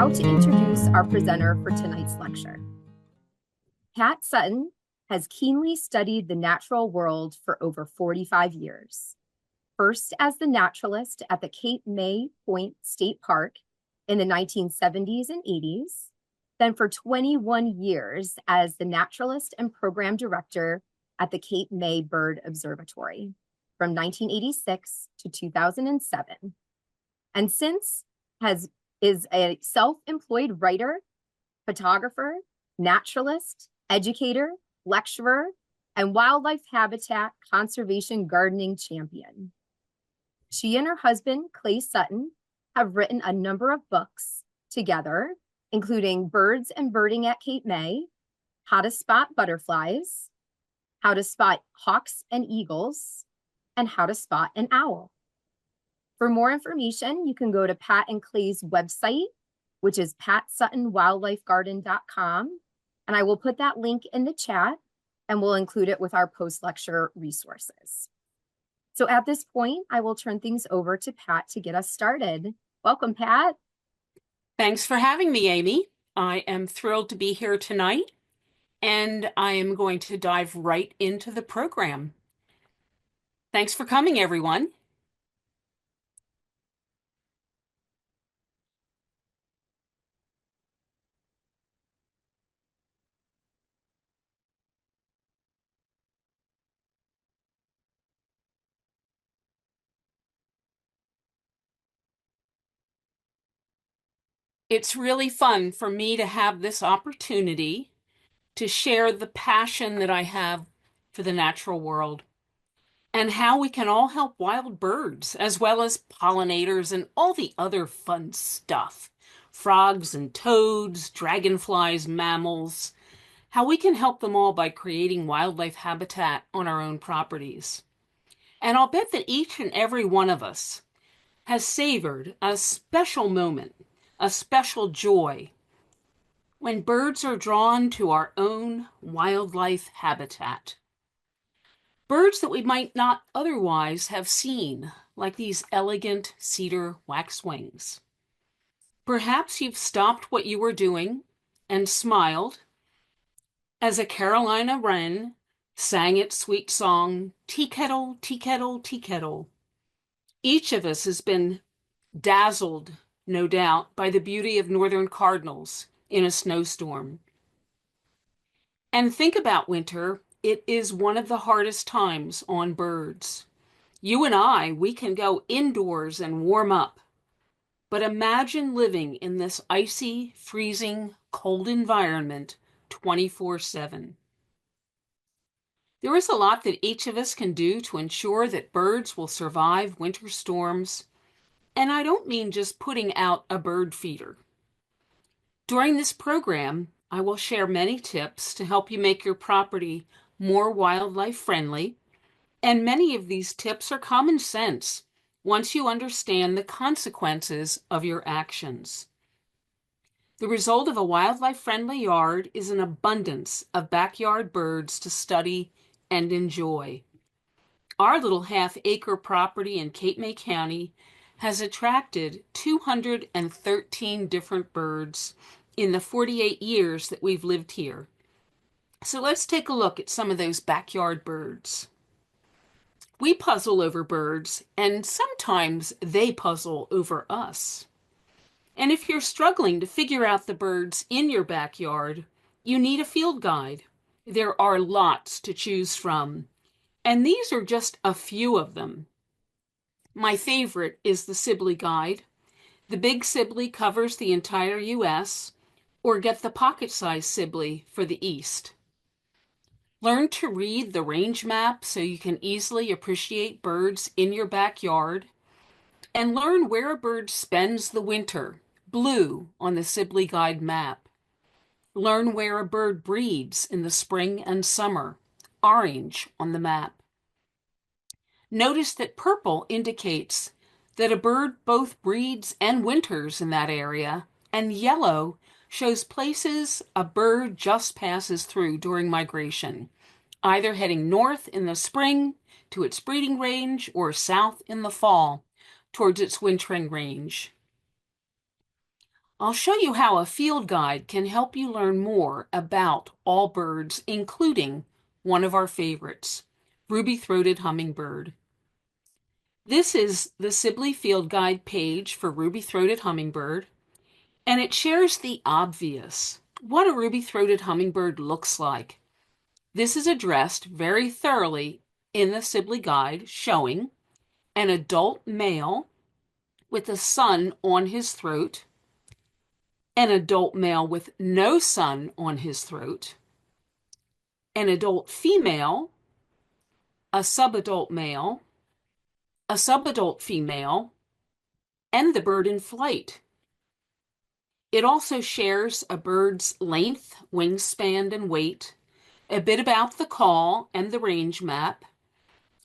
now to introduce our presenter for tonight's lecture. Pat Sutton has keenly studied the natural world for over 45 years. First as the naturalist at the Cape May Point State Park in the 1970s and 80s, then for 21 years as the naturalist and program director at the Cape May Bird Observatory from 1986 to 2007. And since is a self-employed writer, photographer, naturalist, educator, lecturer, and wildlife habitat conservation gardening champion. She and her husband, Clay Sutton, have written a number of books together, including Birds and Birding at Cape May, How to Spot Butterflies, How to Spot Hawks and Eagles, and How to Spot an Owl. For more information, you can go to Pat and Clay's website, which is patsuttonwildlifegarden.com, and I will put that link in the chat, and we'll include it with our post-lecture resources. So at this point, I will turn things over to Pat to get us started. Welcome, Pat. Thanks for having me, Amy. I am thrilled to be here tonight, and I am going to dive right into the program. Thanks for coming, everyone. It's really fun for me to have this opportunity to share the passion that I have for the natural world and how we can all help wild birds as well as pollinators and all the other fun stuff. Frogs and toads, dragonflies, mammals, how we can help them all by creating wildlife habitat on our own properties. And I'll bet that each and every one of us has savored a special moment, a special joy, when birds are drawn to our own wildlife habitat. Birds that we might not otherwise have seen, like these elegant cedar waxwings. Perhaps you've stopped what you were doing and smiled as a Carolina wren sang its sweet song, "Tea kettle, tea kettle, tea kettle." Each of us has been dazzled, no doubt, by the beauty of northern cardinals in a snowstorm. And think about winter. It is one of the hardest times on birds. You and I, we can go indoors and warm up. But imagine living in this icy, freezing, cold environment 24/7. There is a lot that each of us can do to ensure that birds will survive winter storms. And I don't mean just putting out a bird feeder. During this program, I will share many tips to help you make your property more wildlife friendly. And many of these tips are common sense once you understand the consequences of your actions. The result of a wildlife-friendly yard is an abundance of backyard birds to study and enjoy. Our little half-acre property in Cape May County has attracted 213 different birds in the 48 years that we've lived here. So let's take a look at some of those backyard birds. We puzzle over birds, and sometimes they puzzle over us. And if you're struggling to figure out the birds in your backyard, you need a field guide. There are lots to choose from, and these are just a few of them. My favorite is the Sibley Guide. The Big Sibley covers the entire U.S., or get the pocket-sized Sibley for the East. Learn to read the range map so you can easily appreciate birds in your backyard, and learn where a bird spends the winter, blue on the Sibley Guide map. Learn where a bird breeds in the spring and summer, orange on the map. Notice that purple indicates that a bird both breeds and winters in that area, and yellow shows places a bird just passes through during migration, either heading north in the spring to its breeding range or south in the fall towards its wintering range. I'll show you how a field guide can help you learn more about all birds, including one of our favorites, ruby-throated hummingbird. This is the Sibley Field Guide page for ruby-throated hummingbird, and it shares the obvious, what a ruby-throated hummingbird looks like. This is addressed very thoroughly in the Sibley Guide, showing an adult male with a sun on his throat, an adult male with no sun on his throat, an adult female, a subadult male, a subadult female, and the bird in flight. It also shares a bird's length, wingspan, and weight, a bit about the call and the range map,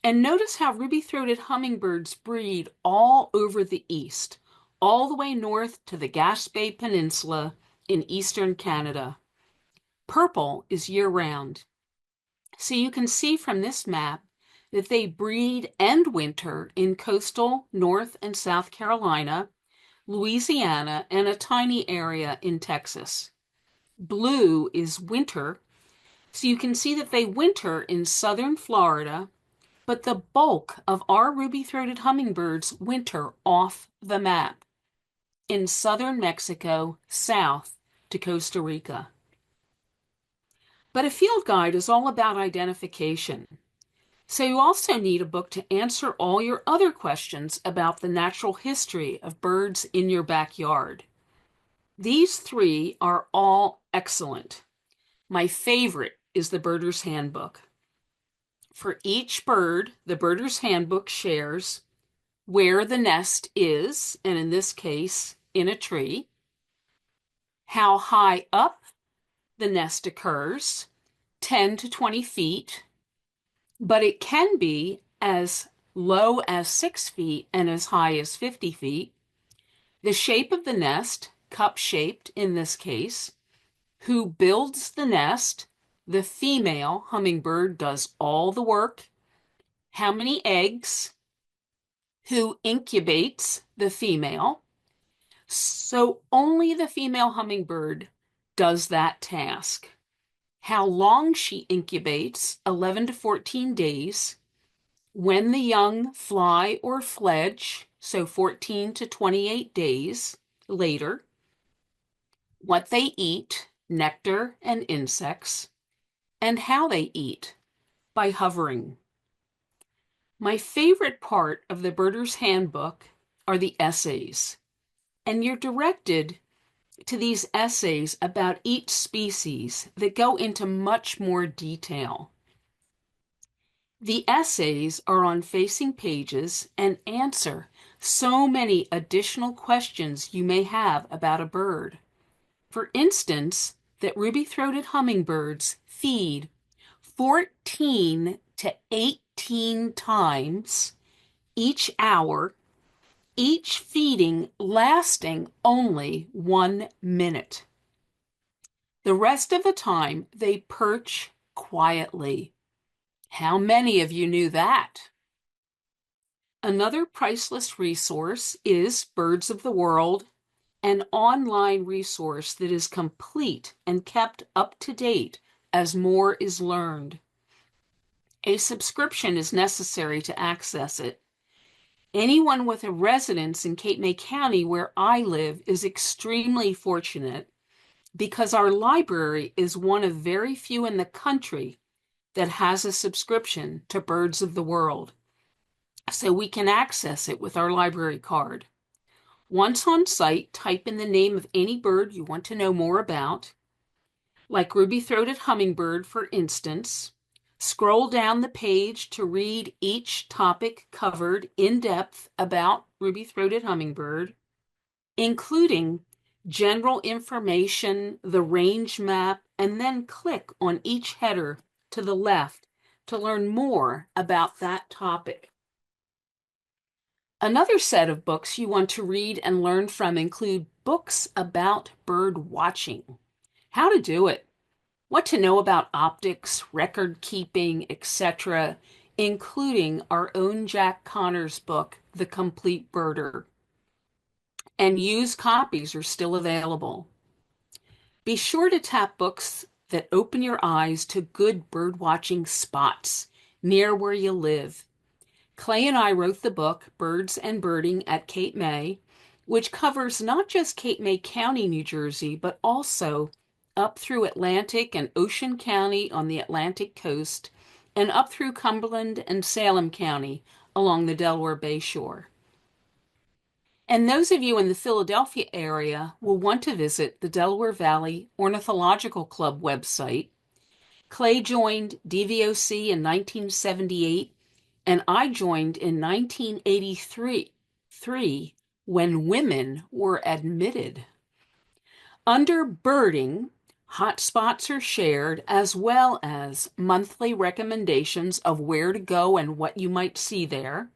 and notice how ruby-throated hummingbirds breed all over the east, all the way north to the Gaspé Peninsula in eastern Canada. Purple is year-round. So you can see from this map that they breed and winter in coastal North and South Carolina, Louisiana, and a tiny area in Texas. Blue is winter, so you can see that they winter in southern Florida, but the bulk of our ruby-throated hummingbirds winter off the map in southern Mexico, south to Costa Rica. But a field guide is all about identification. So you also need a book to answer all your other questions about the natural history of birds in your backyard. These three are all excellent. My favorite is the Birder's Handbook. For each bird, the Birder's Handbook shares where the nest is, and in this case, in a tree, how high up the nest occurs, 10 to 20 feet, but it can be as low as 6 feet and as high as 50 feet. The shape of the nest, cup-shaped in this case. Who builds the nest? The female hummingbird does all the work. How many eggs? Who incubates? The female. So only the female hummingbird does that task. How long she incubates, 11 to 14 days. When the young fly or fledge, so 14 to 28 days later. What they eat, nectar and insects, and how they eat, by hovering. My favorite part of the Birder's Handbook are the essays, and you're directed to these essays about each species that go into much more detail. The essays are on facing pages and answer so many additional questions you may have about a bird. For instance, that ruby-throated hummingbirds feed 14 to 18 times each hour, each feeding lasting only 1 minute. The rest of the time, they perch quietly. How many of you knew that? Another priceless resource is Birds of the World, an online resource that is complete and kept up to date as more is learned. A subscription is necessary to access it. Anyone with a residence in Cape May County, where I live, is extremely fortunate because our library is one of very few in the country that has a subscription to Birds of the World. So we can access it with our library card. Once on site, type in the name of any bird you want to know more about, like ruby-throated hummingbird, for instance. Scroll down the page to read each topic covered in depth about ruby-throated hummingbird, including general information, the range map, and then click on each header to the left to learn more about that topic. Another set of books you want to read and learn from include books about bird watching, how to do it, what to know about optics, record keeping, etc., including our own Jack Connor's book, The Complete Birder. and used copies are still available. Be sure to tap books that open your eyes to good birdwatching spots near where you live. Clay and I wrote the book, Birds and Birding at Cape May, which covers not just Cape May County, New Jersey, but also up through Atlantic and Ocean County on the Atlantic coast, and up through Cumberland and Salem County along the Delaware Bay shore. And those of you in the Philadelphia area will want to visit the Delaware Valley Ornithological Club website. Clay joined DVOC in 1978, and I joined in 1983 when women were admitted. Under birding, hotspots are shared as well as monthly recommendations of where to go and what you might see there.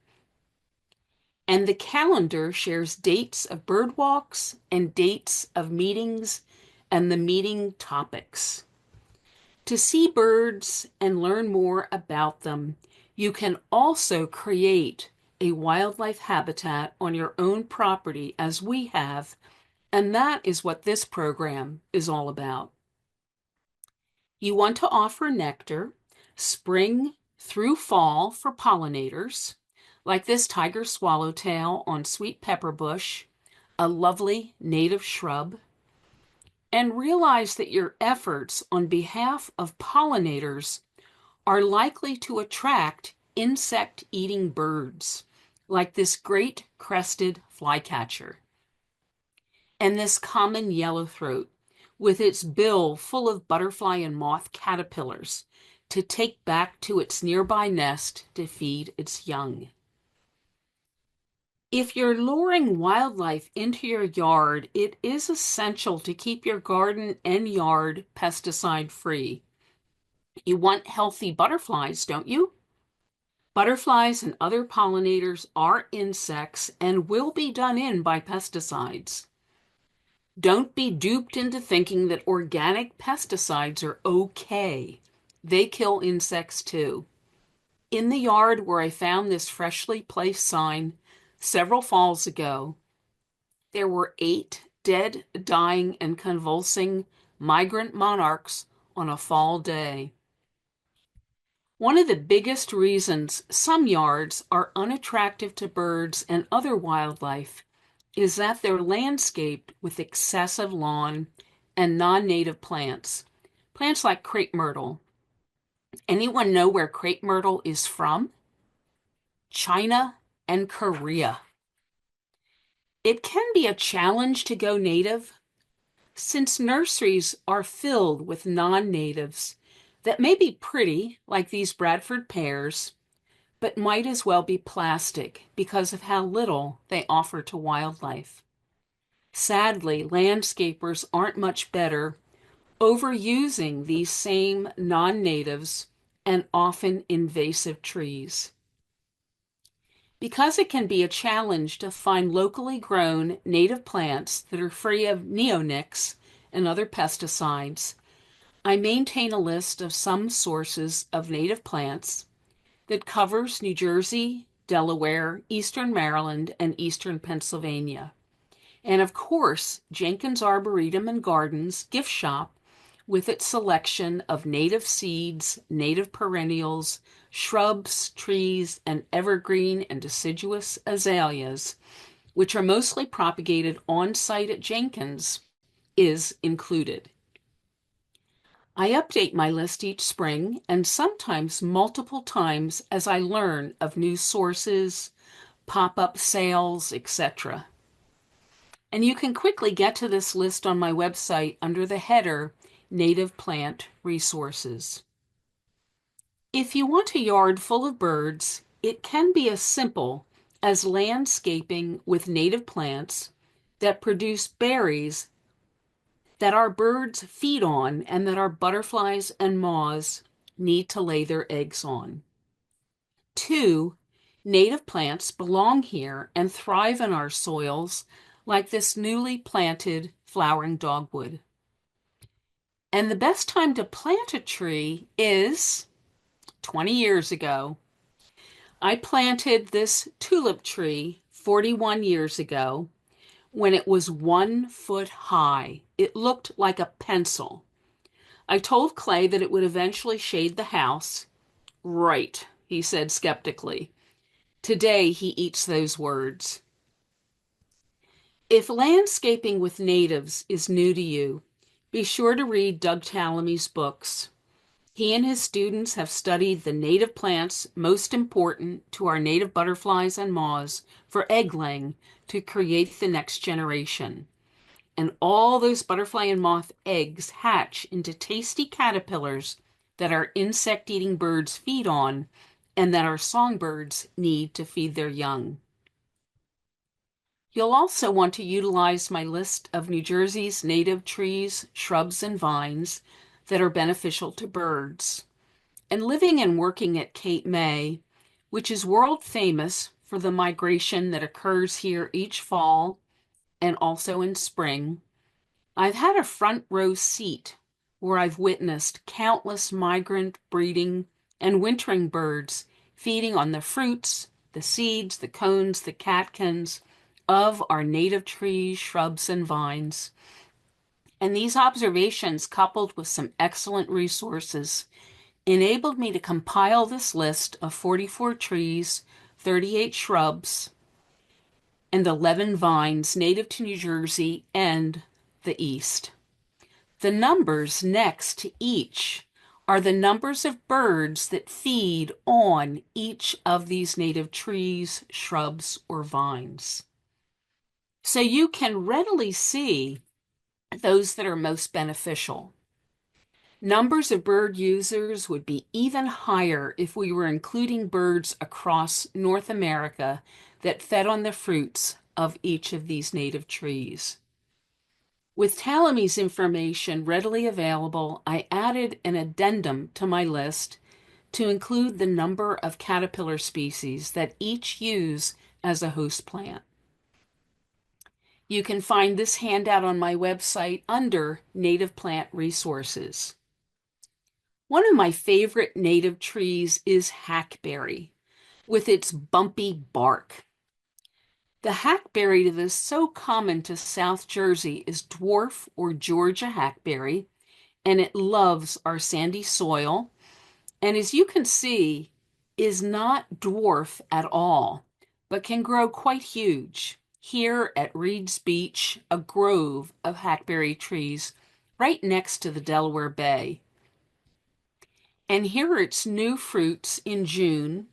And the calendar shares dates of bird walks and dates of meetings and the meeting topics. To see birds and learn more about them, you can also create a wildlife habitat on your own property as we have, and that is what this program is all about. You want to offer nectar spring through fall for pollinators, like this tiger swallowtail on sweet pepper bush, a lovely native shrub, and realize that your efforts on behalf of pollinators are likely to attract insect-eating birds, like this great crested flycatcher, and this common yellowthroat, with its bill full of butterfly and moth caterpillars to take back to its nearby nest to feed its young. If you're luring wildlife into your yard, it is essential to keep your garden and yard pesticide-free. You want healthy butterflies, don't you? Butterflies and other pollinators are insects and will be done in by pesticides. Don't be duped into thinking that organic pesticides are okay. They kill insects too. In the yard where I found this freshly placed sign several falls ago, there were 8 dead, dying, and convulsing migrant monarchs on a fall day. One of the biggest reasons some yards are unattractive to birds and other wildlife is that they're landscaped with excessive lawn and non-native plants. Plants like crepe myrtle. Anyone know where crepe myrtle is from? China and Korea. It can be a challenge to go native since nurseries are filled with non-natives that may be pretty, like these Bradford pears, but might as well be plastic because of how little they offer to wildlife. Sadly, landscapers aren't much better, overusing these same non-natives and often invasive trees. Because it can be a challenge to find locally grown native plants that are free of neonics and other pesticides, I maintain a list of some sources of native plants that covers New Jersey, Delaware, Eastern Maryland, and Eastern Pennsylvania. And of course, Jenkins Arboretum and Gardens gift shop with its selection of native seeds, native perennials, shrubs, trees, and evergreen and deciduous azaleas, which are mostly propagated on site at Jenkins, is included. I update my list each spring and sometimes multiple times as I learn of new sources, pop-up sales, etc. And you can quickly get to this list on my website under the header Native Plant Resources. If you want a yard full of birds, it can be as simple as landscaping with native plants that produce berries that our birds feed on and that our butterflies and moths need to lay their eggs on. 2, native plants belong here and thrive in our soils like this newly planted flowering dogwood. And the best time to plant a tree is 20 years ago. I planted this tulip tree 41 years ago when it was 1 foot high. It looked like a pencil. I told Clay that it would eventually shade the house. Right, he said skeptically. Today he eats those words. If landscaping with natives is new to you, be sure to read Doug Tallamy's books. He and his students have studied the native plants most important to our native butterflies and moths for egg laying to create the next generation. And all those butterfly and moth eggs hatch into tasty caterpillars that our insect-eating birds feed on and that our songbirds need to feed their young. You'll also want to utilize my list of New Jersey's native trees, shrubs, and vines that are beneficial to birds. And living and working at Cape May, which is world famous for the migration that occurs here each fall and also in spring, I've had a front row seat where I've witnessed countless migrant breeding and wintering birds feeding on the fruits, the seeds, the cones, the catkins of our native trees, shrubs, and vines. And these observations, coupled with some excellent resources, enabled me to compile this list of 44 trees, 38 shrubs, and 11 vines native to New Jersey and the East. The numbers next to each are the numbers of birds that feed on each of these native trees, shrubs, or vines. So you can readily see those that are most beneficial. Numbers of bird users would be even higher if we were including birds across North America that fed on the fruits of each of these native trees. With Tallamy's information readily available, I added an addendum to my list to include the number of caterpillar species that each use as a host plant. You can find this handout on my website under Native Plant Resources. One of my favorite native trees is hackberry, with its bumpy bark. The hackberry that is so common to South Jersey is dwarf or Georgia hackberry, and it loves our sandy soil, and as you can see, is not dwarf at all, but can grow quite huge. Here at Reed's Beach, a grove of hackberry trees right next to the Delaware Bay. And here are its new fruits in June,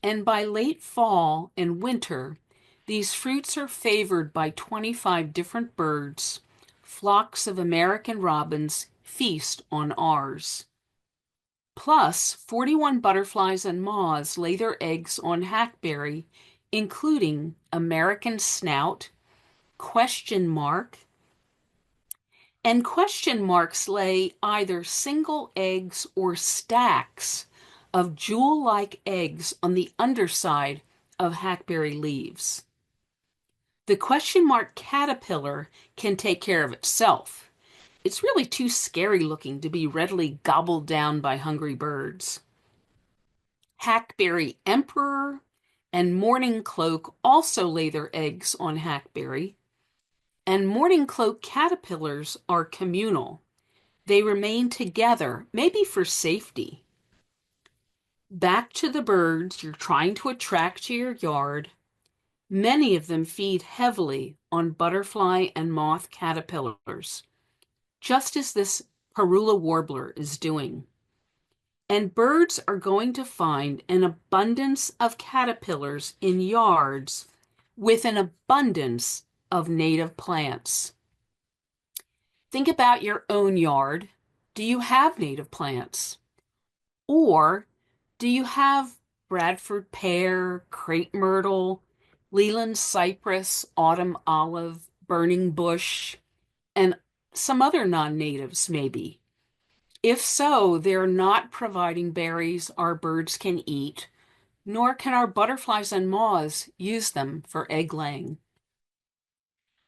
and by late fall and winter, these fruits are favored by 25 different birds. Flocks of American robins feast on ours. Plus, 41 butterflies and moths lay their eggs on hackberry, including American snout, question mark, and question marks lay either single eggs or stacks of jewel-like eggs on the underside of hackberry leaves. The question mark caterpillar can take care of itself. It's really too scary looking to be readily gobbled down by hungry birds. Hackberry emperor and mourning cloak also lay their eggs on hackberry. And mourning cloak caterpillars are communal. They remain together, maybe for safety. Back to the birds you're trying to attract to your yard. Many of them feed heavily on butterfly and moth caterpillars, just as this Parula warbler is doing. And birds are going to find an abundance of caterpillars in yards with an abundance of native plants. Think about your own yard. Do you have native plants? Or do you have Bradford pear, crepe myrtle, Leland cypress, autumn olive, burning bush, and some other non-natives maybe? If so, they're not providing berries our birds can eat, nor can our butterflies and moths use them for egg laying.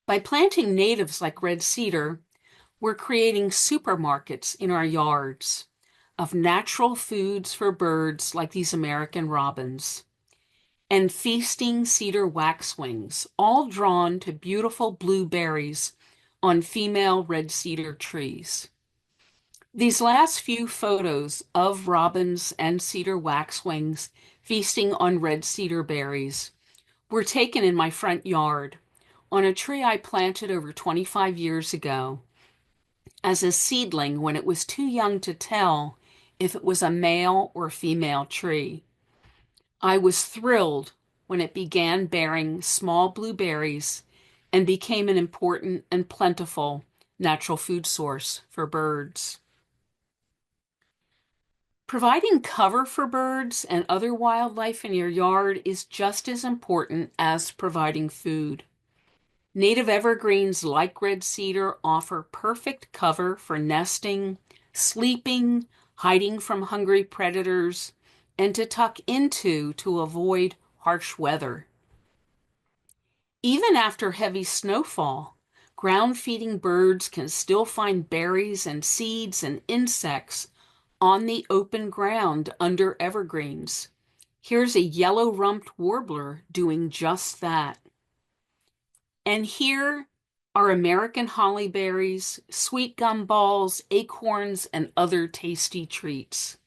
By planting natives like red cedar, we're creating supermarkets in our yards of natural foods for birds like these American robins. and feasting cedar waxwings, all drawn to beautiful blueberries on female red cedar trees. These last few photos of robins and cedar waxwings feasting on red cedar berries were taken in my front yard on a tree I planted over 25 years ago as a seedling when it was too young to tell if it was a male or female tree. I was thrilled when it began bearing small blueberries and became an important and plentiful natural food source for birds. Providing cover for birds and other wildlife in your yard is just as important as providing food. Native evergreens like red cedar offer perfect cover for nesting, sleeping, hiding from hungry predators, and to tuck into to avoid harsh weather. Even after heavy snowfall, ground-feeding birds can still find berries and seeds and insects on the open ground under evergreens. Here's a yellow-rumped warbler doing just that. And here are American hollyberries, sweet gum balls, acorns, and other tasty treats.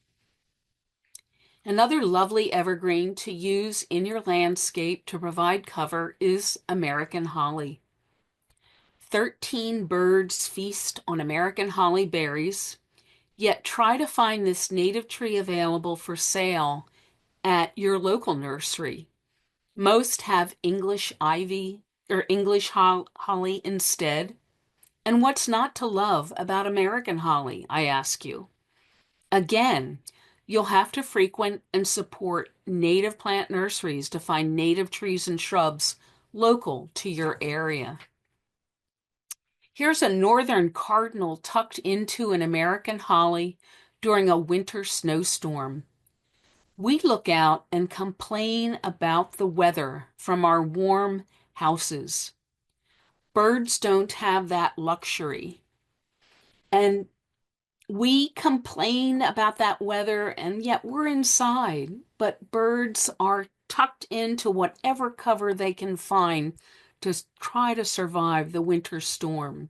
Another lovely evergreen to use in your landscape to provide cover is American holly. 13 birds feast on American holly berries, yet try to find this native tree available for sale at your local nursery. Most have English ivy or English holly instead. And what's not to love about American holly, I ask you? Again, you'll have to frequent and support native plant nurseries to find native trees and shrubs local to your area. Here's a northern cardinal tucked into an American holly during a winter snowstorm. We look out and complain about the weather from our warm houses. Birds don't have that luxury. And we complain about that weather, and yet we're inside. But birds are tucked into whatever cover they can find to try to survive the winter storm.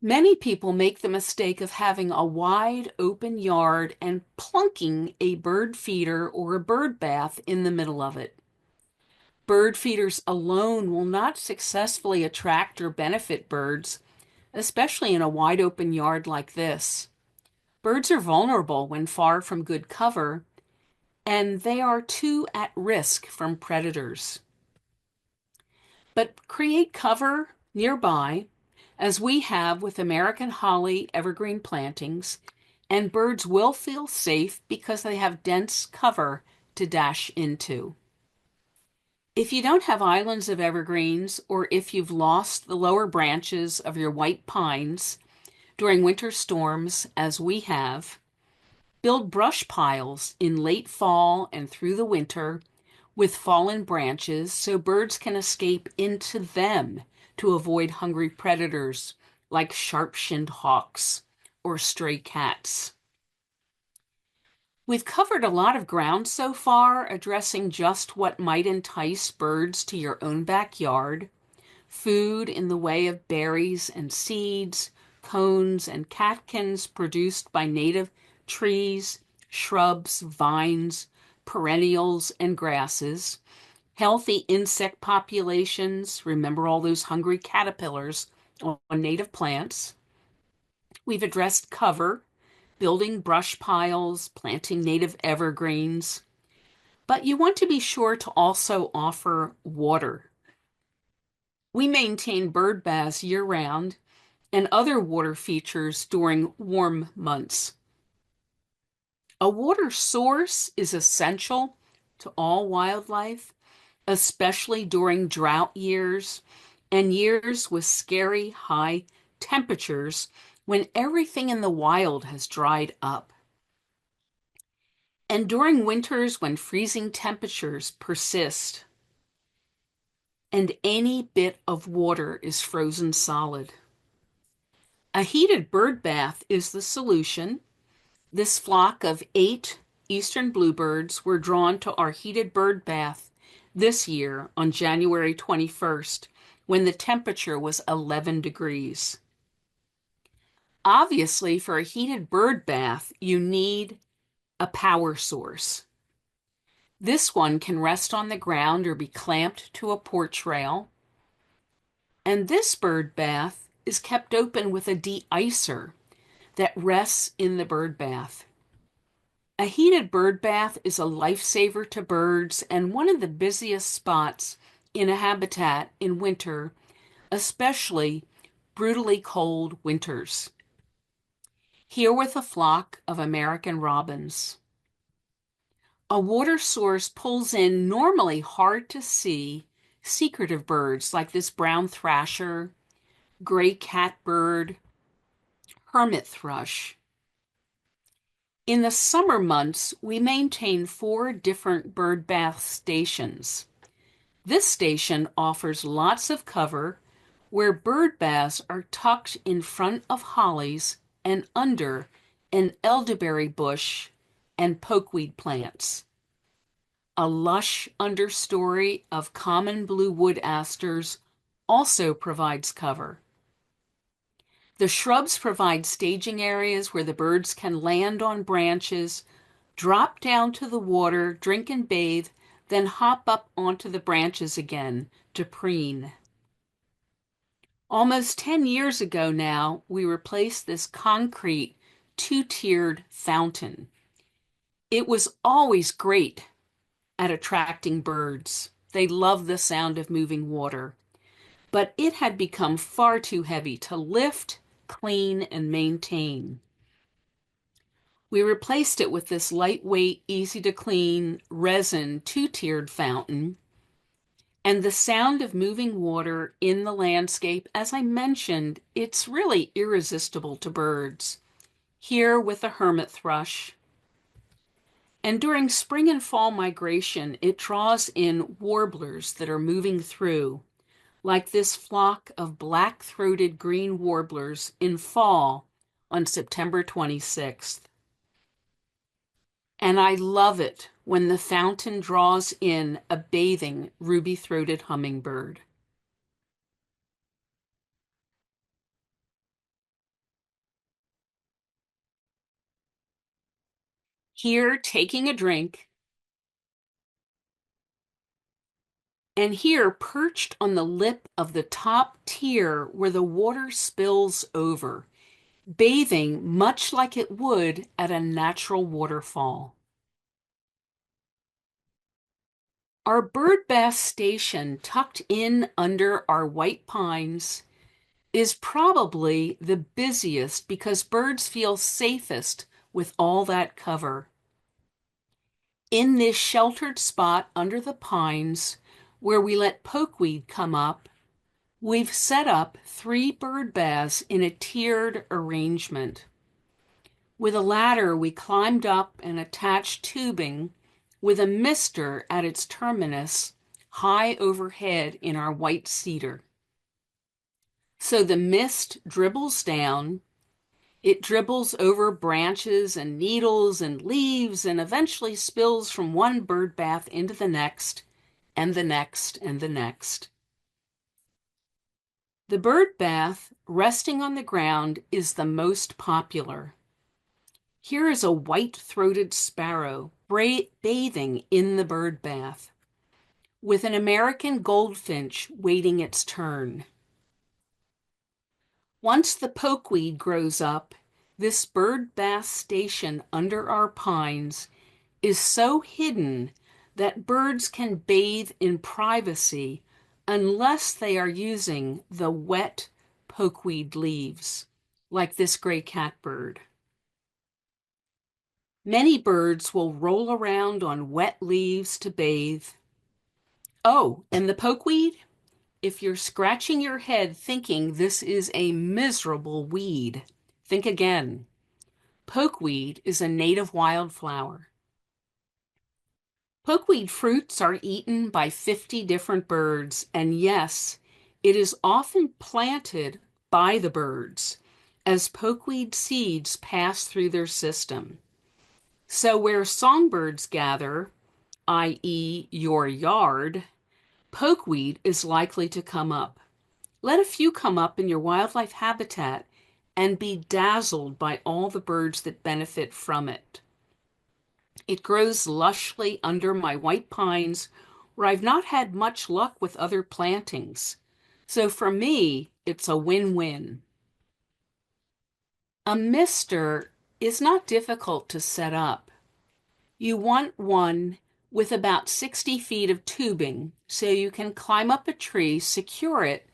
Many people make the mistake of having a wide open yard and plunking a bird feeder or a bird bath in the middle of it. Bird feeders alone will not successfully attract or benefit birds, especially in a wide open yard like this. Birds are vulnerable when far from good cover, and they are too at risk from predators. But create cover nearby, as we have with American holly evergreen plantings, and birds will feel safe because they have dense cover to dash into. If you don't have islands of evergreens, or if you've lost the lower branches of your white pines during winter storms, as we have, build brush piles in late fall and through the winter with fallen branches so birds can escape into them to avoid hungry predators like sharp-shinned hawks or stray cats. We've covered a lot of ground so far, addressing just what might entice birds to your own backyard. Food in the way of berries and seeds, cones and catkins produced by native trees, shrubs, vines, perennials, and grasses. Healthy insect populations, remember all those hungry caterpillars on native plants. We've addressed cover, building brush piles, planting native evergreens. But you want to be sure to also offer water. We maintain bird baths year-round and other water features during warm months. A water source is essential to all wildlife, especially during drought years and years with scary high temperatures when everything in the wild has dried up. And during winters when freezing temperatures persist and any bit of water is frozen solid. A heated bird bath is the solution. This flock of 8 eastern bluebirds were drawn to our heated bird bath this year on January 21st, when the temperature was 11 degrees. Obviously, for a heated bird bath, you need a power source. This one can rest on the ground or be clamped to a porch rail. And this bird bath is kept open with a de-icer that rests in the bird bath. A heated bird bath is a lifesaver to birds and one of the busiest spots in a habitat in winter, especially brutally cold winters. Here with a flock of American robins. A water source pulls in normally hard to see secretive birds like this brown thrasher, gray catbird, hermit thrush. In the summer months, we maintain 4 different bird bath stations. This station offers lots of cover where bird baths are tucked in front of hollies and under an elderberry bush and pokeweed plants. A lush understory of common blue wood asters also provides cover. The shrubs provide staging areas where the birds can land on branches, drop down to the water, drink and bathe, then hop up onto the branches again to preen. Almost 10 years ago now, we replaced this concrete 2-tiered fountain. It was always great at attracting birds. They love the sound of moving water. But it had become far too heavy to lift, clean, and maintain. We replaced it with this lightweight, easy to clean, resin 2-tiered fountain. And the sound of moving water in the landscape, as I mentioned, it's really irresistible to birds. Here with the hermit thrush. And during spring and fall migration, it draws in warblers that are moving through, like this flock of black-throated green warblers in fall on September 26th. And I love it when the fountain draws in a bathing ruby-throated hummingbird. Here, taking a drink, and here, perched on the lip of the top tier where the water spills over, bathing much like it would at a natural waterfall. Our bird bath station, tucked in under our white pines, is probably the busiest because birds feel safest with all that cover. In this sheltered spot under the pines, where we let pokeweed come up, we've set up 3 bird baths in a tiered arrangement. With a ladder, we climbed up and attached tubing with a mister at its terminus high overhead in our white cedar. So the mist dribbles down, it dribbles over branches and needles and leaves and eventually spills from one bird bath into the next and the next and the next. The bird bath, resting on the ground, is the most popular. Here is a white-throated sparrow bathing in the bird bath, with an American goldfinch waiting its turn. Once the pokeweed grows up, this bird bath station under our pines is so hidden that birds can bathe in privacy unless they are using the wet pokeweed leaves, like this gray catbird. Many birds will roll around on wet leaves to bathe. Oh, and the pokeweed? If you're scratching your head thinking this is a miserable weed, think again. Pokeweed is a native wildflower. Pokeweed fruits are eaten by 50 different birds, and yes, it is often planted by the birds as pokeweed seeds pass through their system. So where songbirds gather, i.e., your yard, pokeweed is likely to come up. Let a few come up in your wildlife habitat and be dazzled by all the birds that benefit from it. It grows lushly under my white pines, where I've not had much luck with other plantings. So for me, it's a win-win. A mister is not difficult to set up. You want one with about 60 feet of tubing so you can climb up a tree, secure it,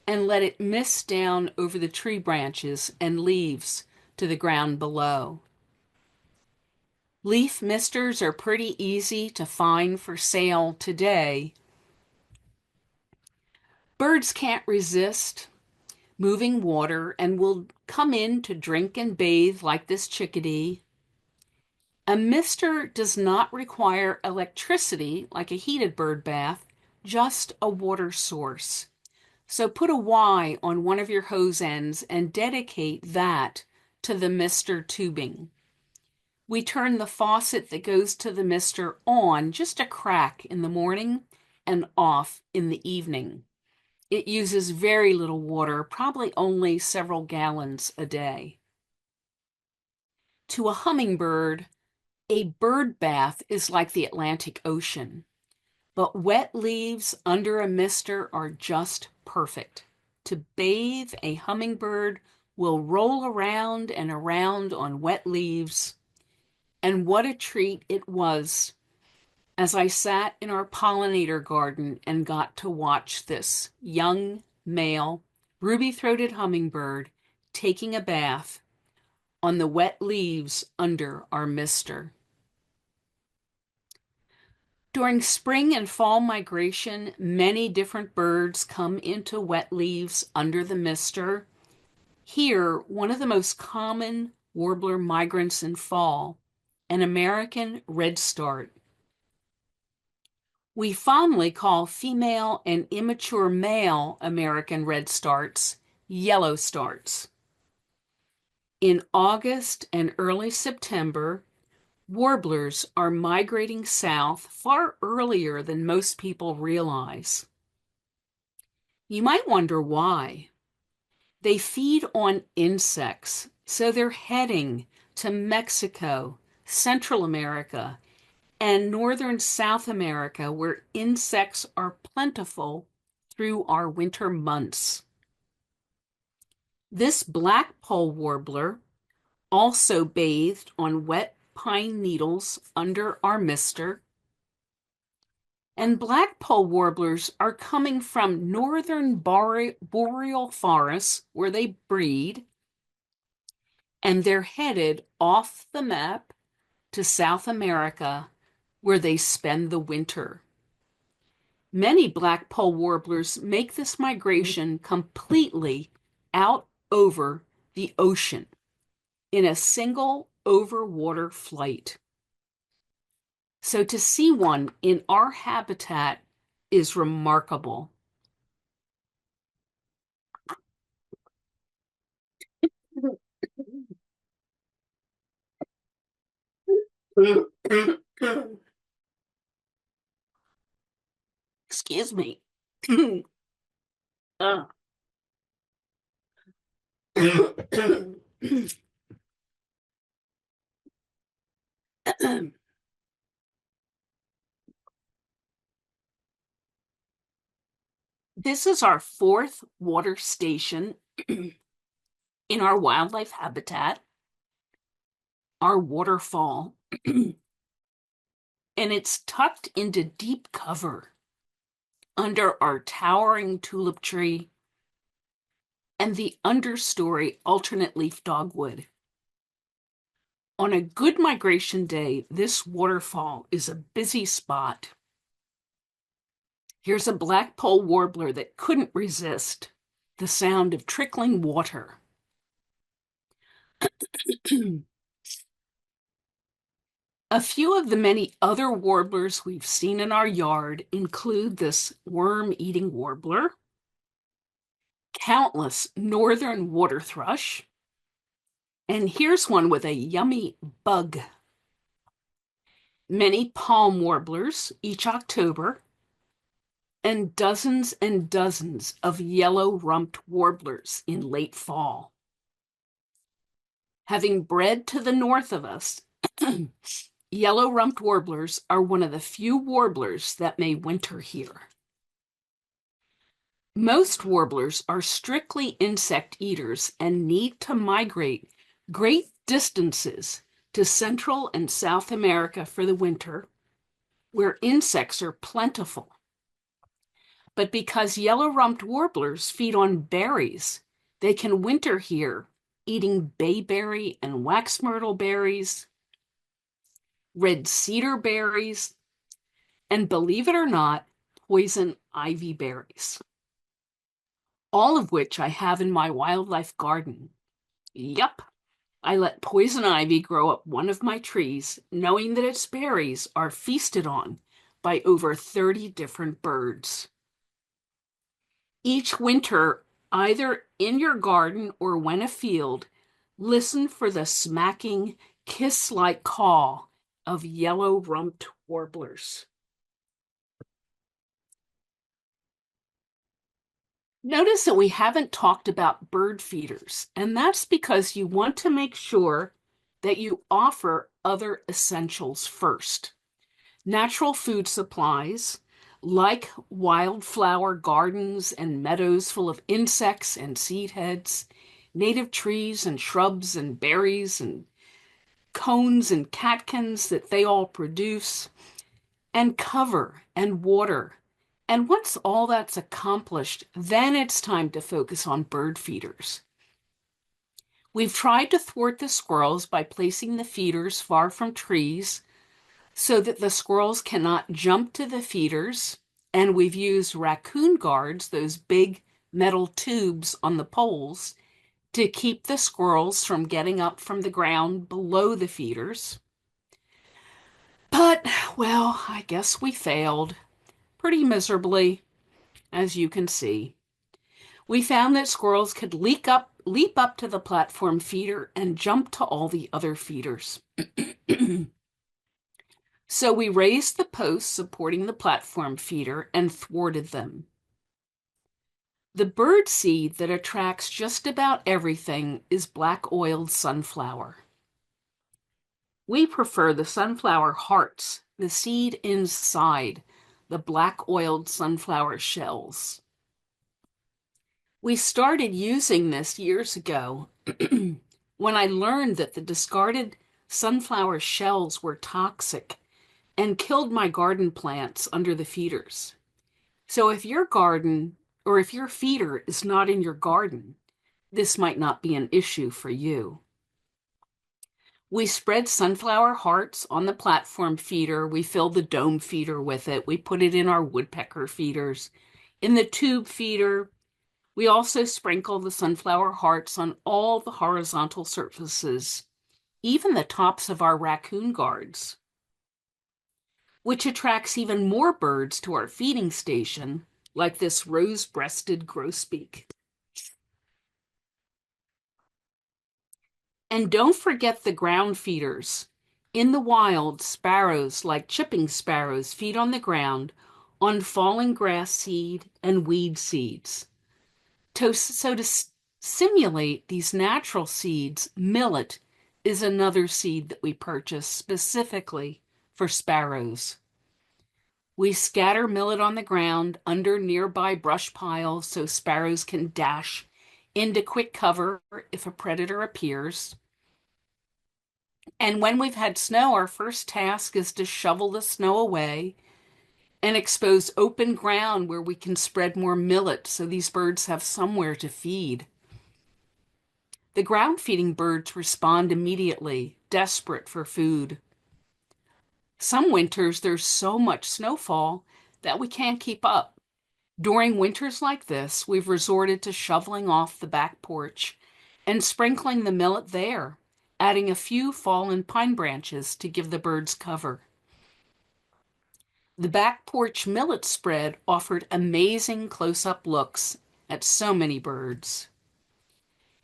and let it mist down over the tree branches and leaves to the ground below. Leaf misters are pretty easy to find for sale today. Birds can't resist moving water and will come in to drink and bathe like this chickadee. A mister does not require electricity like a heated bird bath, just a water source. So put a Y on one of your hose ends and dedicate that to the mister tubing. We turn the faucet that goes to the mister on just a crack in the morning and off in the evening. It uses very little water, probably only several gallons a day. To a hummingbird, a bird bath is like the Atlantic Ocean, but wet leaves under a mister are just perfect. To bathe, a hummingbird will roll around and around on wet leaves, and what a treat it was as I sat in our pollinator garden and got to watch this young male ruby-throated hummingbird taking a bath on the wet leaves under our mister. During spring and fall migration, many different birds come into wet leaves under the mister. Here, one of the most common warbler migrants in fall, an American redstart. We fondly call female and immature male American redstarts yellow starts. In August and early September, warblers are migrating south far earlier than most people realize. You might wonder why. They feed on insects, so they're heading to Mexico, Central America, and northern South America, where insects are plentiful through our winter months. This blackpoll warbler also bathed on wet pine needles under our mister. And blackpoll warblers are coming from northern boreal forests where they breed, and they're headed off the map to South America where they spend the winter. Many blackpoll warblers make this migration completely out over the ocean in a single overwater flight. So to see one in our habitat is remarkable. Excuse me. Uh. This is our fourth water station in our wildlife habitat, our waterfall, and it's tucked into deep cover under our towering tulip tree and the understory alternate leaf dogwood. On a good migration day, this waterfall is a busy spot. Here's a blackpoll warbler that couldn't resist the sound of trickling water. A few of the many other warblers we've seen in our yard include this worm-eating warbler, countless northern water thrush, and here's one with a yummy bug. many palm warblers each October, and dozens of yellow-rumped warblers in late fall. Having bred to the north of us, yellow-rumped warblers are one of the few warblers that may winter here. Most warblers are strictly insect eaters and need to migrate great distances to Central and South America for the winter, where insects are plentiful. But because yellow-rumped warblers feed on berries, they can winter here, eating bayberry and wax myrtle berries, red cedar berries, and believe it or not, poison ivy berries. All of which I have in my wildlife garden. Yup, I let poison ivy grow up one of my trees, knowing that its berries are feasted on by over 30 different birds. Each winter, either in your garden or when afield, listen for the smacking, kiss-like call of yellow-rumped warblers. Notice that we haven't talked about bird feeders, and that's because you want to make sure that you offer other essentials first. Natural food supplies, like wildflower gardens and meadows full of insects and seed heads, native trees and shrubs and berries and cones and catkins that they all produce, and cover and water. And once all that's accomplished, then it's time to focus on bird feeders. We've tried to thwart the squirrels by placing the feeders far from trees so that the squirrels cannot jump to the feeders, and we've used raccoon guards, those big metal tubes on the poles, to keep the squirrels from getting up from the ground below the feeders. But, well, I guess we failed pretty miserably, as you can see. We found that squirrels could leap up to the platform feeder and jump to all the other feeders. So we raised the posts supporting the platform feeder and thwarted them. The bird seed that attracts just about everything is black-oiled sunflower. We prefer the sunflower hearts, the seed inside the black-oiled sunflower shells. We started using this years ago when I learned that the discarded sunflower shells were toxic and killed my garden plants under the feeders. So if your garden or if your feeder is not in your garden, this might not be an issue for you. We spread sunflower hearts on the platform feeder. We filled the dome feeder with it. We put it in our woodpecker feeders. In the tube feeder, we also sprinkle the sunflower hearts on all the horizontal surfaces, even the tops of our raccoon guards, which attracts even more birds to our feeding station, like this rose-breasted grosbeak. And don't forget the ground feeders. In the wild, sparrows, like chipping sparrows, feed on the ground on fallen grass seed and weed seeds. So to simulate these natural seeds, millet is another seed that we purchase specifically for sparrows. We scatter millet on the ground under nearby brush piles so sparrows can dash into quick cover if a predator appears. And when we've had snow, our first task is to shovel the snow away and expose open ground where we can spread more millet so these birds have somewhere to feed. The ground-feeding birds respond immediately, desperate for food. Some winters, there's so much snowfall that we can't keep up. During winters like this, we've resorted to shoveling off the back porch and sprinkling the millet there, adding a few fallen pine branches to give the birds cover. The back porch millet spread offered amazing close-up looks at so many birds.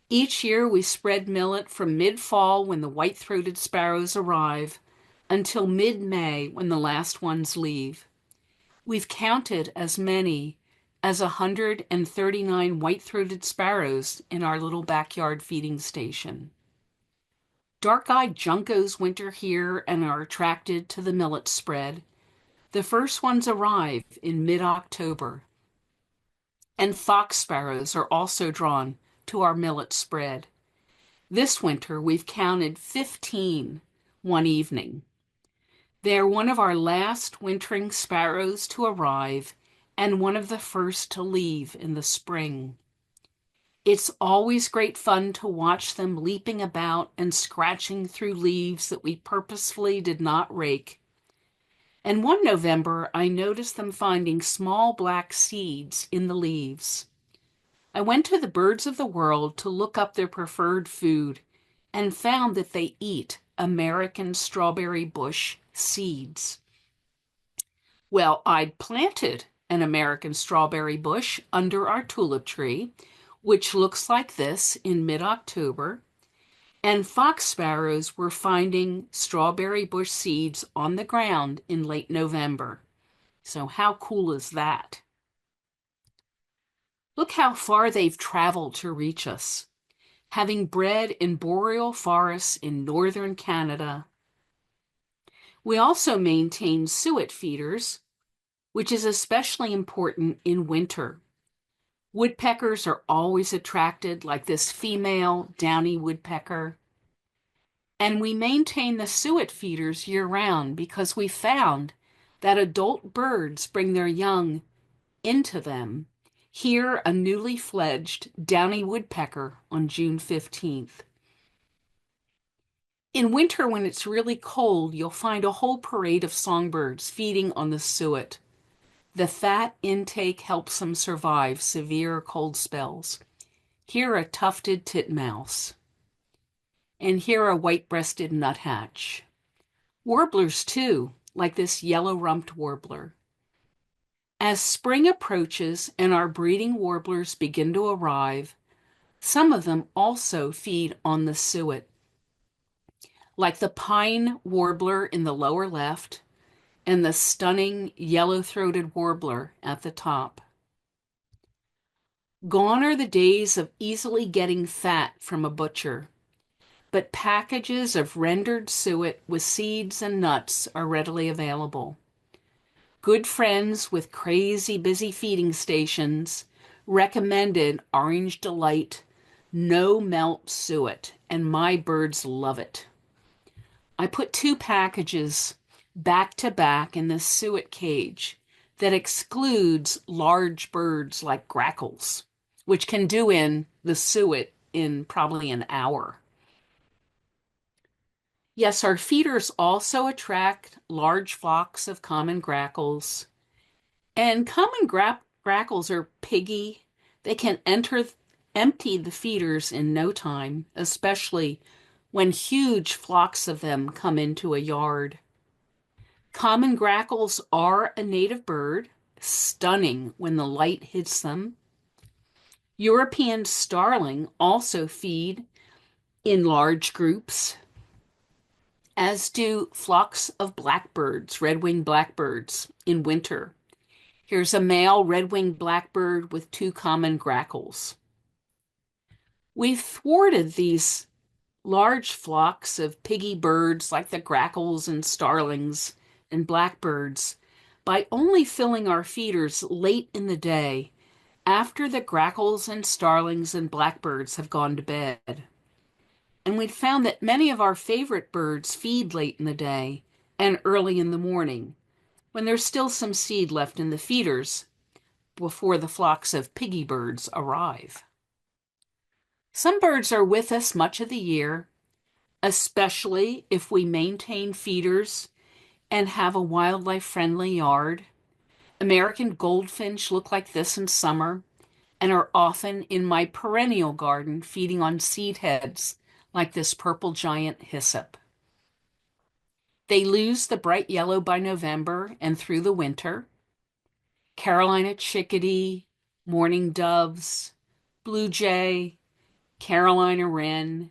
Each year we spread millet from mid-fall when the white-throated sparrows arrive until mid-May when the last ones leave. We've counted as many as 139 white-throated sparrows in our little backyard feeding station. Dark-eyed juncos winter here and are attracted to the millet spread. The first ones arrive in mid-October. And fox sparrows are also drawn to our millet spread. This winter, we've counted 15 one evening. They're one of our last wintering sparrows to arrive and one of the first to leave in the spring. It's always great fun to watch them leaping about and scratching through leaves that we purposefully did not rake. And one November, I noticed them finding small black seeds in the leaves. I went to the Birds of the World to look up their preferred food and found that they eat American strawberry bush seeds. Well, I'd planted an American strawberry bush under our tulip tree, which looks like this in mid-October, and fox sparrows were finding strawberry bush seeds on the ground in late November. So how cool is that? Look how far they've traveled to reach us. Having bred in boreal forests in northern Canada, we also maintain suet feeders, which is especially important in winter. Woodpeckers are always attracted, like this female downy woodpecker. And we maintain the suet feeders year-round because we found that adult birds bring their young into them. Here, a newly fledged downy woodpecker on June 15th. In winter, when it's really cold, you'll find a whole parade of songbirds feeding on the suet. The fat intake helps them survive severe cold spells. Here, a tufted titmouse. And here, a white-breasted nuthatch. Warblers, too, like this yellow-rumped warbler. As spring approaches and our breeding warblers begin to arrive, some of them also feed on the suet, like the pine warbler in the lower left and the stunning yellow-throated warbler at the top. Gone are the days of easily getting fat from a butcher, but packages of rendered suet with seeds and nuts are readily available. Good friends with crazy busy feeding stations recommended Orange Delight no melt suet, and my birds love it. I put 2 packages back to back in this suet cage that excludes large birds like grackles, which can do in the suet in probably an hour. Yes, our feeders also attract large flocks of common grackles. And common grackles are piggy. They can empty the feeders in no time, especially when huge flocks of them come into a yard. Common grackles are a native bird, stunning when the light hits them. European starling also feed in large groups, as do flocks of blackbirds, red-winged blackbirds, in winter. Here's a male red-winged blackbird with 2 common grackles. We've thwarted these large flocks of piggy birds like the grackles and starlings and blackbirds by only filling our feeders late in the day after the grackles and starlings and blackbirds have gone to bed. And we'd found that many of our favorite birds feed late in the day and early in the morning, when there's still some seed left in the feeders before the flocks of piggy birds arrive. Some birds are with us much of the year, especially if we maintain feeders and have a wildlife-friendly yard. American goldfinch look like this in summer and are often in my perennial garden feeding on seed heads like this purple giant hyssop. They lose the bright yellow by November and through the winter. Carolina chickadee, mourning doves, blue jay, Carolina wren,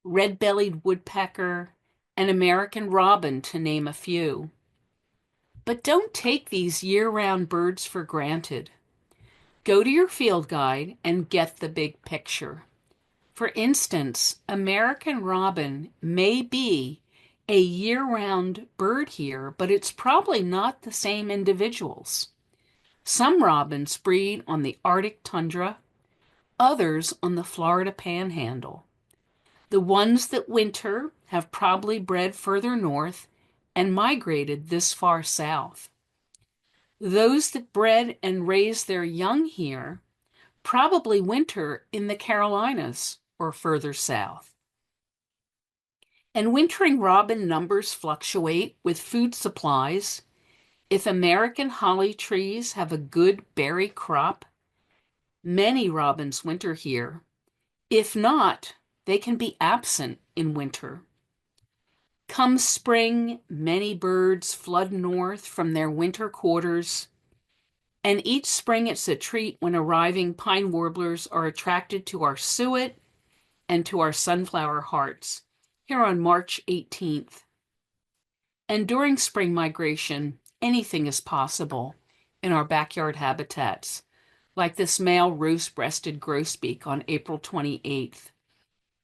red-bellied woodpecker, and American robin, to name a few. But don't take these year-round birds for granted. Go to your field guide and get the big picture. For instance, American robin may be a year-round bird here, but it's probably not the same individuals. Some robins breed on the Arctic tundra, others on the Florida panhandle. The ones that winter have probably bred further north and migrated this far south. Those that bred and raised their young here probably winter in the Carolinas or further south. And wintering robin numbers fluctuate with food supplies. If American holly trees have a good berry crop, many robins winter here. If not, they can be absent in winter. Come spring, many birds flood north from their winter quarters, and each spring it's a treat when arriving pine warblers are attracted to our suet and to our sunflower hearts here on March 18th. And during spring migration, anything is possible in our backyard habitats, like this male rose-breasted grosbeak on April 28th.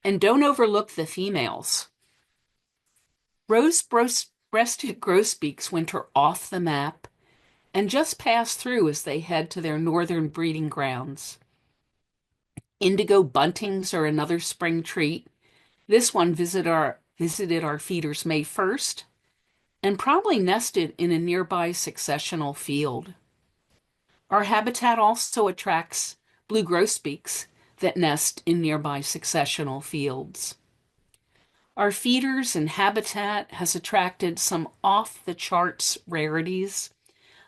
And don't overlook the females. Rose-breasted grosbeaks winter off the map and just pass through as they head to their northern breeding grounds. Indigo buntings are another spring treat. This one visited our feeders May 1st and probably nested in a nearby successional field. Our habitat also attracts blue grosbeaks that nest in nearby successional fields. Our feeders and habitat has attracted some off-the-charts rarities,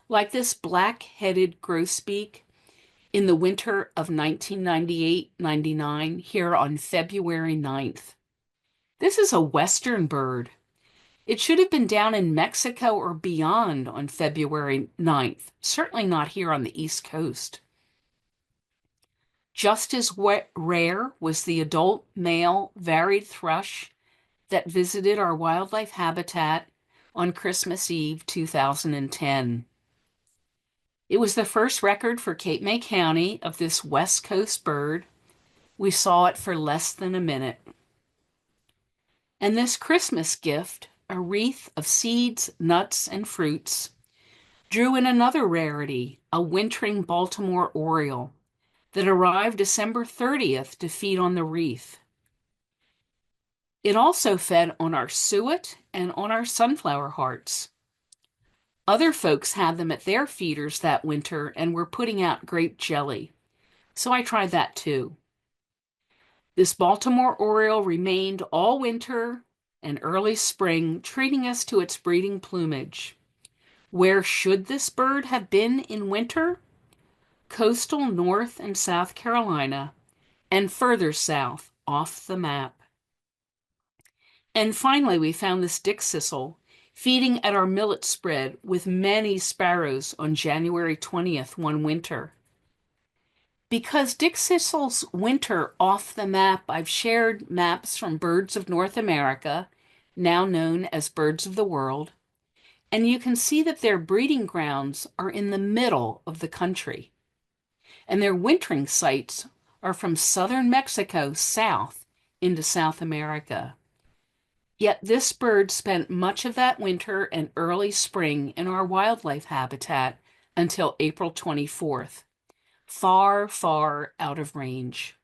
like this black-headed grosbeak in the winter of 1998-99 here on February 9th. This is a western bird. It should have been down in Mexico or beyond on February 9th, certainly not here on the East Coast. Just as rare was the adult male varied thrush that visited our wildlife habitat on Christmas Eve 2010. It was the first record for Cape May County of this West Coast bird. We saw it for less than a minute. And this Christmas gift, a wreath of seeds, nuts, and fruits, drew in another rarity, a wintering Baltimore oriole that arrived December 30th to feed on the wreath. It also fed on our suet and on our sunflower hearts. Other folks had them at their feeders that winter and were putting out grape jelly, so I tried that too. This Baltimore oriole remained all winter and early spring, treating us to its breeding plumage. Where should this bird have been in winter? Coastal North and South Carolina, and further south, off the map. And finally, we found this dickcissel feeding at our millet spread with many sparrows on January 20th one winter. Because dickcissels winter off the map, I've shared maps from Birds of North America, now known as Birds of the World, and you can see that their breeding grounds are in the middle of the country, and their wintering sites are from southern Mexico south into South America. Yet this bird spent much of that winter and early spring in our wildlife habitat until April 24th, far, far out of range.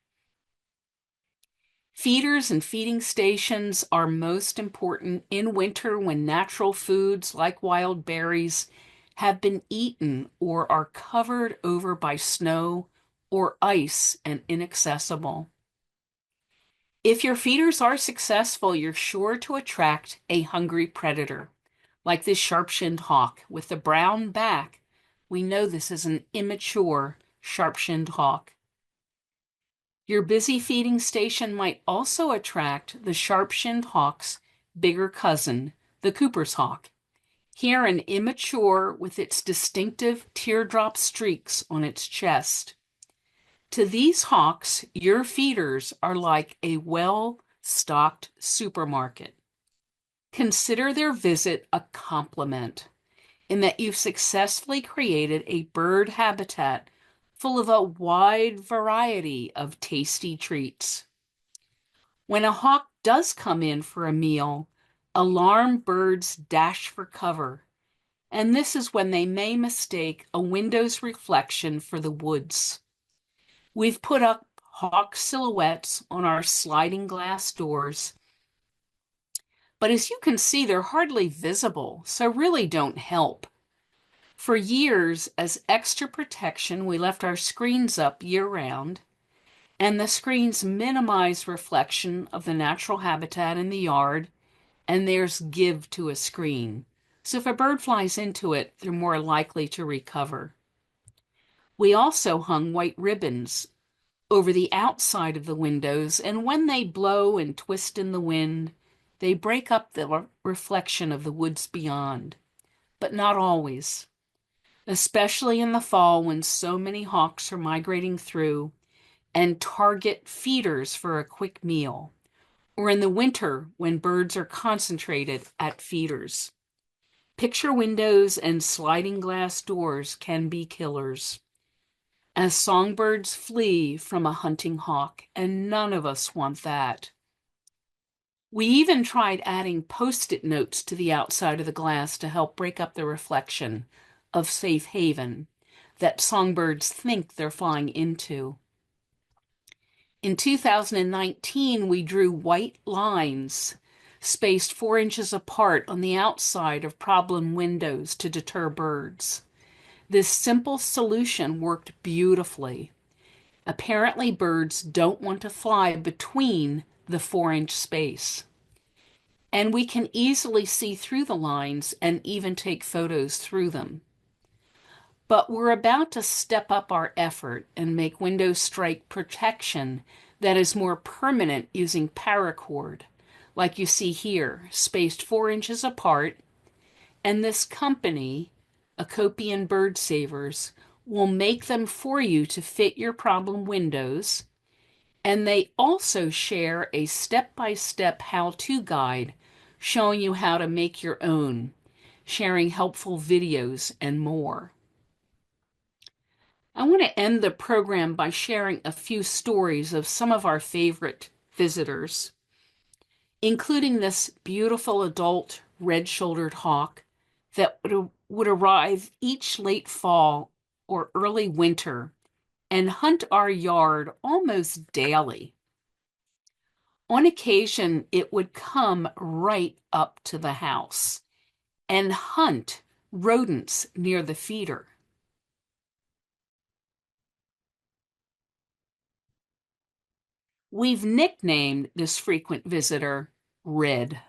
Feeders and feeding stations are most important in winter when natural foods like wild berries have been eaten or are covered over by snow or ice and inaccessible. If your feeders are successful, you're sure to attract a hungry predator, like this sharp-shinned hawk with the brown back. We know this is an immature sharp-shinned hawk. Your busy feeding station might also attract the sharp-shinned hawk's bigger cousin, the Cooper's hawk. Here an immature with its distinctive teardrop streaks on its chest. To these hawks, your feeders are like a well-stocked supermarket. Consider their visit a compliment in that you've successfully created a bird habitat full of a wide variety of tasty treats. When a hawk does come in for a meal, alarmed birds dash for cover, and this is when they may mistake a window's reflection for the woods. We've put up hawk silhouettes on our sliding glass doors, but as you can see, they're hardly visible, so really don't help. For years, as extra protection, we left our screens up year-round, and the screens minimize reflection of the natural habitat in the yard, and there's give to a screen. So if a bird flies into it, they're more likely to recover. We also hung white ribbons over the outside of the windows, and when they blow and twist in the wind, they break up the reflection of the woods beyond, but not always. Especially in the fall when so many hawks are migrating through and target feeders for a quick meal, or in the winter when birds are concentrated at feeders. Picture windows and sliding glass doors can be killers, as songbirds flee from a hunting hawk, and none of us want that. We even tried adding post-it notes to the outside of the glass to help break up the reflection of safe haven that songbirds think they're flying into. In 2019, we drew white lines spaced 4 inches apart on the outside of problem windows to deter birds. This simple solution worked beautifully. Apparently, birds don't want to fly between the 4-inch space. And we can easily see through the lines and even take photos through them. But we're about to step up our effort and make window strike protection that is more permanent using paracord, like you see here, spaced 4 inches apart. And this company, Acopian Bird Savers, will make them for you to fit your problem windows. And they also share a step-by-step how-to guide showing you how to make your own, sharing helpful videos and more. I want to end the program by sharing a few stories of some of our favorite visitors, including this beautiful adult red-shouldered hawk that would arrive each late fall or early winter and hunt our yard almost daily. On occasion, it would come right up to the house and hunt rodents near the feeder. We've nicknamed this frequent visitor Red.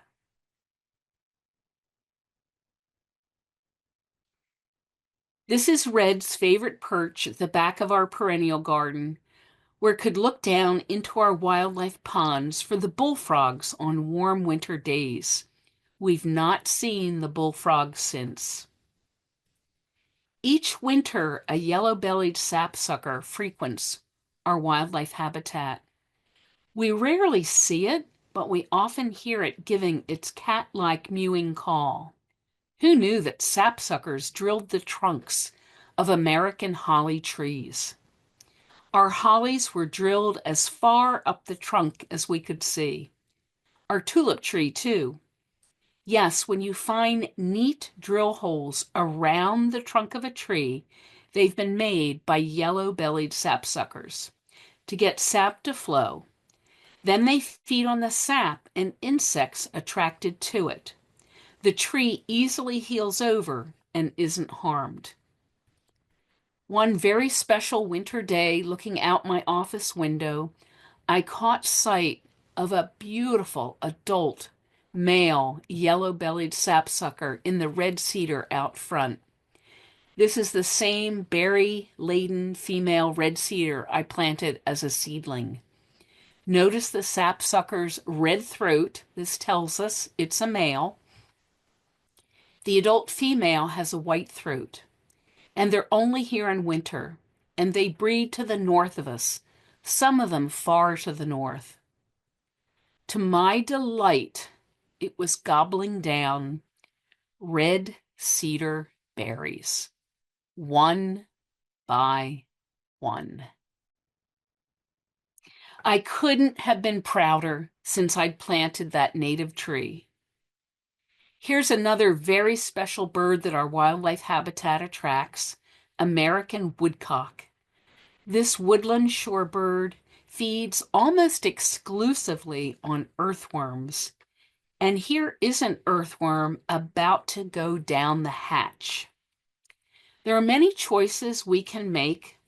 This is Red's favorite perch at the back of our perennial garden, where it could look down into our wildlife ponds for the bullfrogs on warm winter days. We've not seen the bullfrogs since. Each winter, a yellow-bellied sapsucker frequents our wildlife habitat. We rarely see it, but we often hear it giving its cat-like mewing call. Who knew that sapsuckers drilled the trunks of American holly trees? Our hollies were drilled as far up the trunk as we could see. Our tulip tree, too. Yes, when you find neat drill holes around the trunk of a tree, they've been made by yellow-bellied sapsuckers to get sap to flow. Then they feed on the sap and insects attracted to it. The tree easily heals over and isn't harmed. One very special winter day, looking out my office window, I caught sight of a beautiful adult male yellow-bellied sapsucker in the red cedar out front. This is the same berry-laden female red cedar I planted as a seedling. Notice the sapsucker's red throat. This tells us it's a male. The adult female has a white throat, and they're only here in winter, and they breed to the north of us, some of them far to the north. To my delight, it was gobbling down red cedar berries, one by one. I couldn't have been prouder since I'd planted that native tree. Here's another very special bird that our wildlife habitat attracts, American woodcock. This woodland shorebird feeds almost exclusively on earthworms. And here is an earthworm about to go down the hatch. There are many choices we can make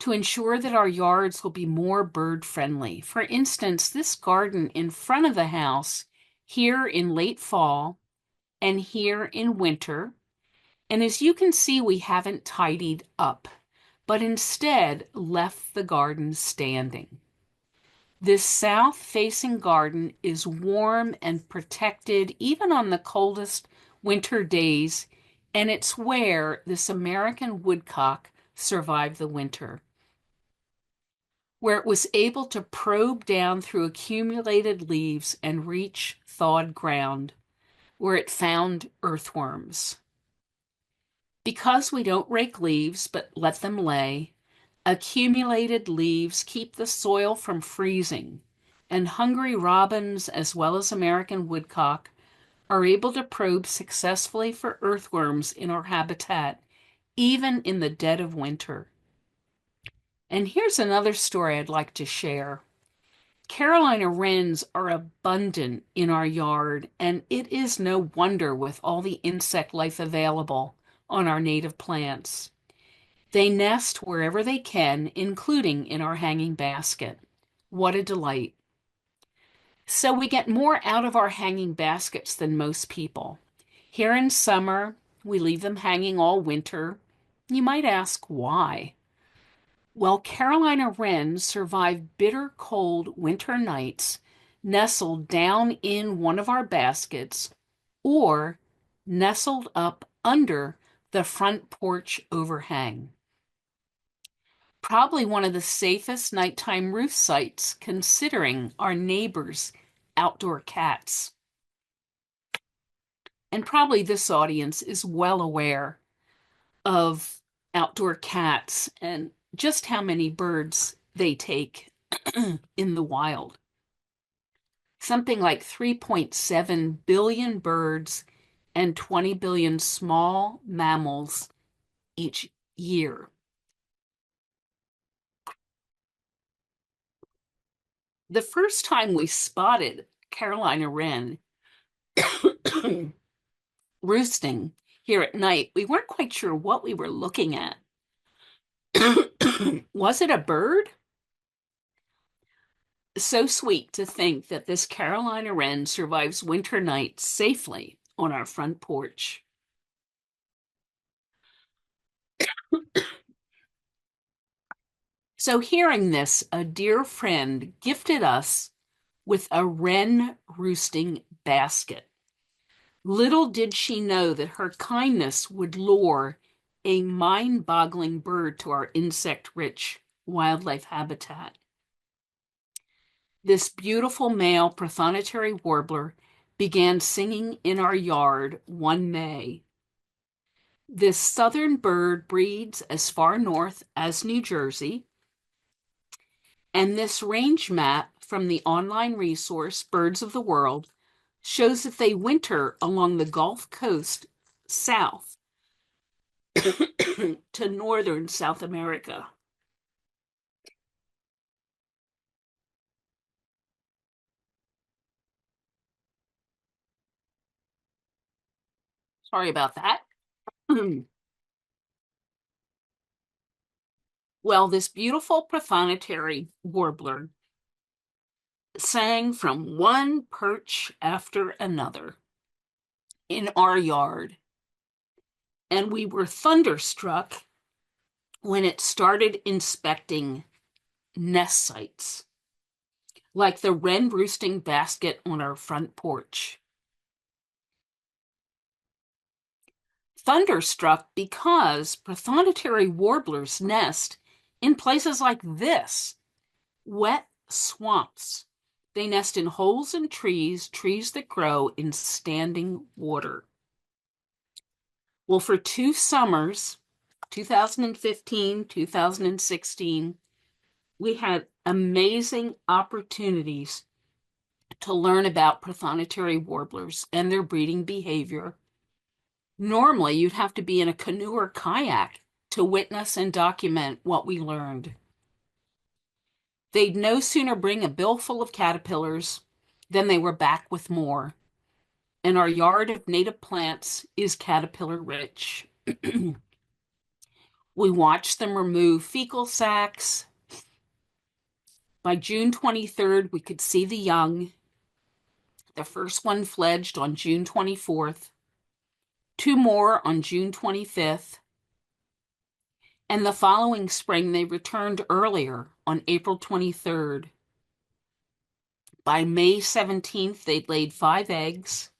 to ensure that our yards will be more bird friendly. For instance, this garden in front of the house here in late fall and here in winter. And as you can see, we haven't tidied up, but instead left the garden standing. This south-facing garden is warm and protected even on the coldest winter days, and it's where this American woodcock survived the winter, where it was able to probe down through accumulated leaves and reach thawed ground, where it found earthworms. Because we don't rake leaves but let them lay, accumulated leaves keep the soil from freezing, and hungry robins as well as American woodcock are able to probe successfully for earthworms in our habitat, even in the dead of winter. And here's another story I'd like to share. Carolina wrens are abundant in our yard, and it is no wonder with all the insect life available on our native plants. They nest wherever they can, including in our hanging basket. What a delight. So we get more out of our hanging baskets than most people. Here in summer, we leave them hanging all winter. You might ask why. Well, Carolina wrens survive bitter cold winter nights nestled down in one of our baskets or nestled up under the front porch overhang. Probably one of the safest nighttime roost sites considering our neighbors' outdoor cats. And probably this audience is well aware of outdoor cats and just how many birds they take in the wild. Something like 3.7 billion birds and 20 billion small mammals each year. The first time we spotted Carolina wren roosting here at night, we weren't quite sure what we were looking at. Was it a bird? So sweet to think that this Carolina wren survives winter nights safely on our front porch. So hearing this, a dear friend gifted us with a wren roosting basket. Little did she know that her kindness would lure a mind-boggling bird to our insect-rich wildlife habitat. This beautiful male prothonotary warbler began singing in our yard one May. This southern bird breeds as far north as New Jersey, and this range map from the online resource Birds of the World shows that they winter along the Gulf Coast south to northern South America. Sorry about that. Well, this beautiful prothonotary warbler sang from one perch after another in our yard, and we were thunderstruck when it started inspecting nest sites, like the wren roosting basket on our front porch. Thunderstruck because prothonotary warblers nest in places like this, wet swamps, They nest in holes in trees, trees that grow in standing water. Well, for 2 summers, 2015, 2016, we had amazing opportunities to learn about prothonotary warblers and their breeding behavior. Normally, you'd have to be in a canoe or kayak to witness and document what we learned. They'd no sooner bring a bill full of caterpillars than they were back with more. And our yard of native plants is caterpillar rich. We watched them remove fecal sacs. By June 23rd, we could see the young. The first one fledged on June 24th, 2 more on June 25th, and the following spring they returned earlier on April 23rd. By May 17th, they'd laid 5 eggs,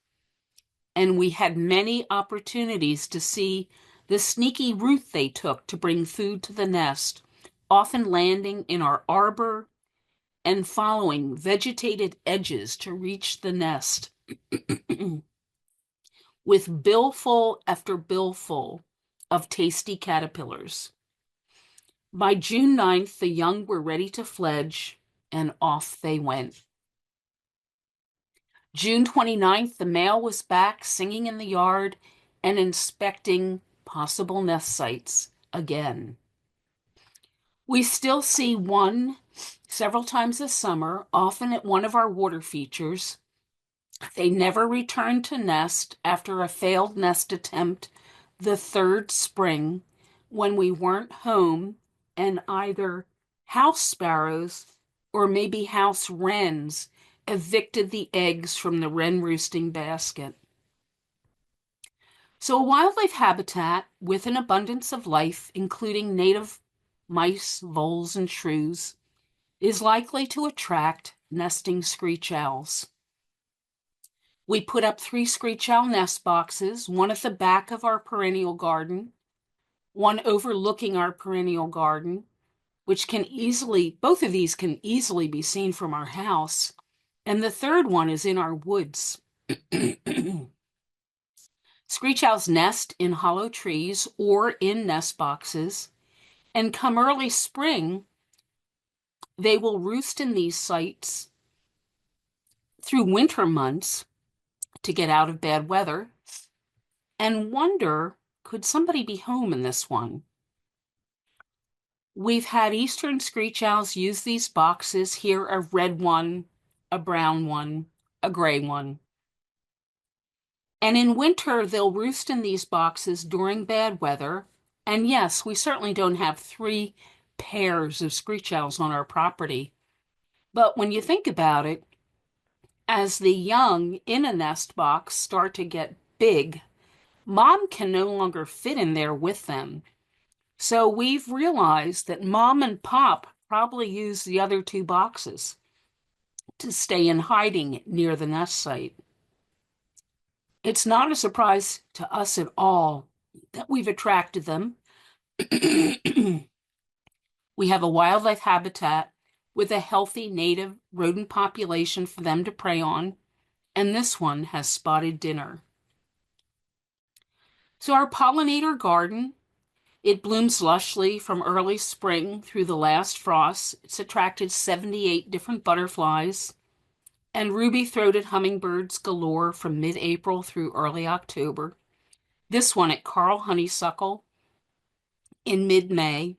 and we had many opportunities to see the sneaky route they took to bring food to the nest, often landing in our arbor and following vegetated edges to reach the nest. With billful after billful of tasty caterpillars. By June 9th, the young were ready to fledge, and off they went. June 29th, the male was back singing in the yard and inspecting possible nest sites again. We still see one several times this summer, often at one of our water features. They never returned to nest after a failed nest attempt the 3rd spring when we weren't home and either house sparrows or maybe house wrens evicted the eggs from the wren roosting basket. So a wildlife habitat with an abundance of life, including native mice, voles, and shrews, is likely to attract nesting screech owls. We put up 3 screech owl nest boxes, one at the back of our perennial garden, one overlooking our perennial garden, which can easily, both of these can easily be seen from our house, and the 3rd one is in our woods. Screech owls nest in hollow trees or in nest boxes, and come early spring, they will roost in these sites through winter months to get out of bad weather and wonder, could somebody be home in this one? We've had eastern screech owls use these boxes. Here, a red one, a brown one, a gray one. And in winter, they'll roost in these boxes during bad weather. And yes, we certainly don't have 3 pairs of screech owls on our property. But when you think about it, as the young in a nest box start to get big, mom can no longer fit in there with them. So we've realized that mom and pop probably use the other 2 boxes to stay in hiding near the nest site. It's not a surprise to us at all that we've attracted them. We have a wildlife habitat with a healthy native rodent population for them to prey on, and this one has spotted dinner. So our pollinator garden, it blooms lushly from early spring through the last frost. It's attracted 78 different butterflies and ruby-throated hummingbirds galore from mid-April through early October. This one at Carl honeysuckle in mid-May,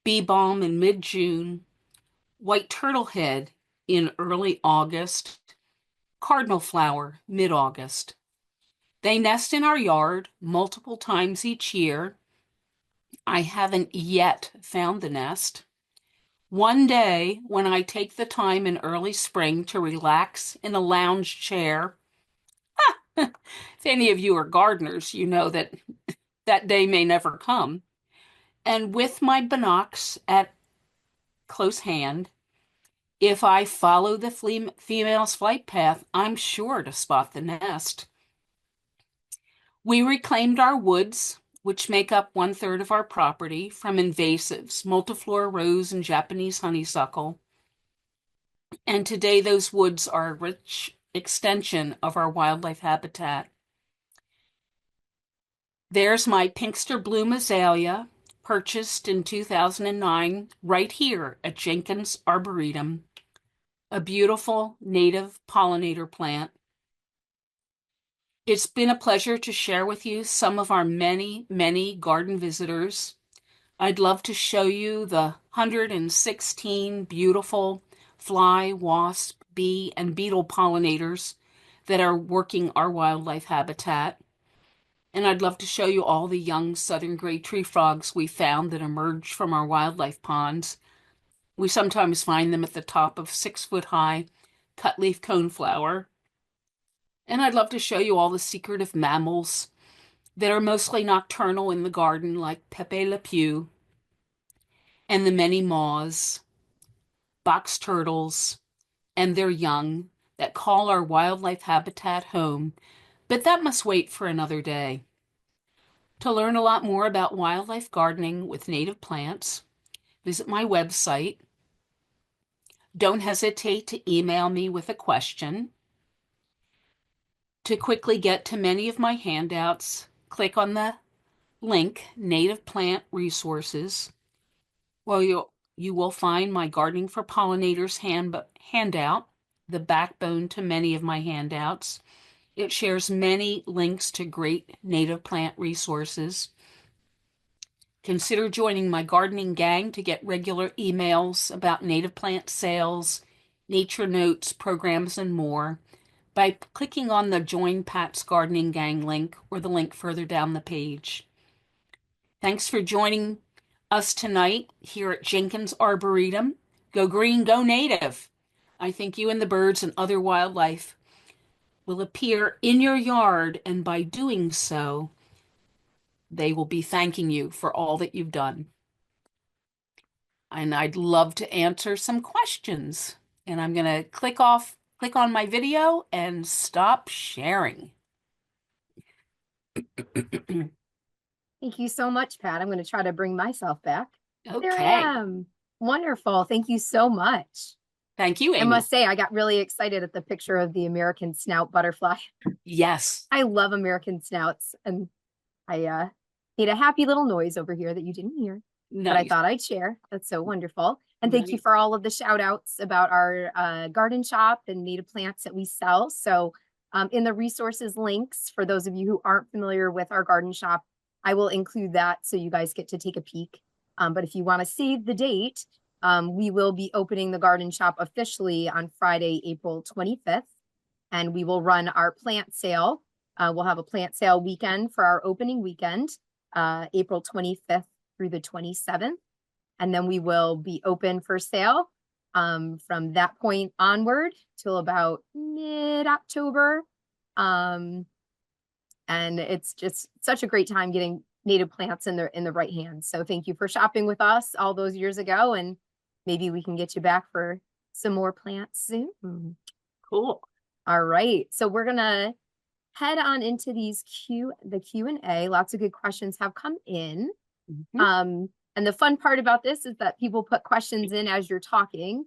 bee balm in mid-June, white turtlehead in early August, cardinal flower mid-August. They nest in our yard multiple times each year. I haven't yet found the nest. One day, when I take the time in early spring to relax in a lounge chair, if any of you are gardeners, you know that that day may never come. And with my binocs at close hand, if I follow the female's flight path, I'm sure to spot the nest. We reclaimed our woods, which make up 1/3 of our property, from invasives, multiflora rose and Japanese honeysuckle. And today those woods are a rich extension of our wildlife habitat. There's my Pinkster Bloom azalea, purchased in 2009 right here at Jenkins Arboretum, a beautiful native pollinator plant. It's been a pleasure to share with you some of our many, many garden visitors. I'd love to show you the 116 beautiful fly, wasp, bee, and beetle pollinators that are working our wildlife habitat. And I'd love to show you all the young southern gray tree frogs we found that emerged from our wildlife ponds. We sometimes find them at the top of 6-foot high cutleaf coneflower. And I'd love to show you all the secretive mammals that are mostly nocturnal in the garden, like Pepe Le Pew, and the many moths, box turtles, and their young that call our wildlife habitat home. But that must wait for another day. To learn a lot more about wildlife gardening with native plants, visit my website. Don't hesitate to email me with a question. To quickly get to many of my handouts, click on the link Native Plant Resources. Well, you will find my Gardening for Pollinators handout, the backbone to many of my handouts. It shares many links to great native plant resources. Consider joining my gardening gang to get regular emails about native plant sales, nature notes, programs, and more by clicking on the Join Pat's Gardening Gang link or the link further down the page. Thanks for joining us tonight here at Jenkins Arboretum. Go green, go native. I think you and the birds and other wildlife will appear in your yard, and by doing so, they will be thanking you for all that you've done. And I'd love to answer some questions. And I'm going to click on my video and stop sharing. Thank you so much, Pat. I'm going to try to bring myself back. There I Okay. am. Wonderful. Thank you so much. Thank you, I Amy. must say, I got really excited at the picture of the American snout butterfly. Yes. I love American snouts, and I made a happy little noise over here that you didn't hear, but I Nice. thought I'd share. That's so wonderful. And thank you Nice. for all of the shout outs about our garden shop and native plants that we sell. So in the resources links, for those of you who aren't familiar with our garden shop, I will include that so you guys get to take a peek. But if you want to save the date, we will be opening the garden shop officially on Friday, April 25th, and we will run our plant sale. We'll have a plant sale weekend for our opening weekend, April 25th through the 27th. And then we will be open for sale from that point onward till about mid-October. And it's just such a great time getting native plants in the right hands. So thank you for shopping with us all those years ago, and maybe we can get you back for some more plants soon. Cool. All right. So we're gonna head on into the Q&A. Lots of good questions have come in. And the fun part about this is that people put questions in as you're talking.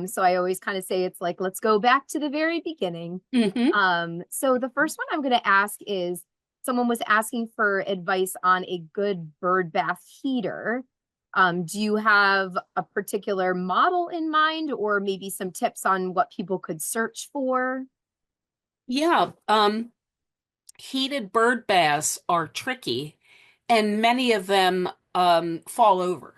So I always kind of say it's like, let's go back to the very beginning. So the first one I'm going to ask is, someone was asking for advice on a good bird bath heater. Do you have a particular model in mind, or maybe some tips on what people could search for? Yeah. Heated bird baths are tricky, and many of them fall over.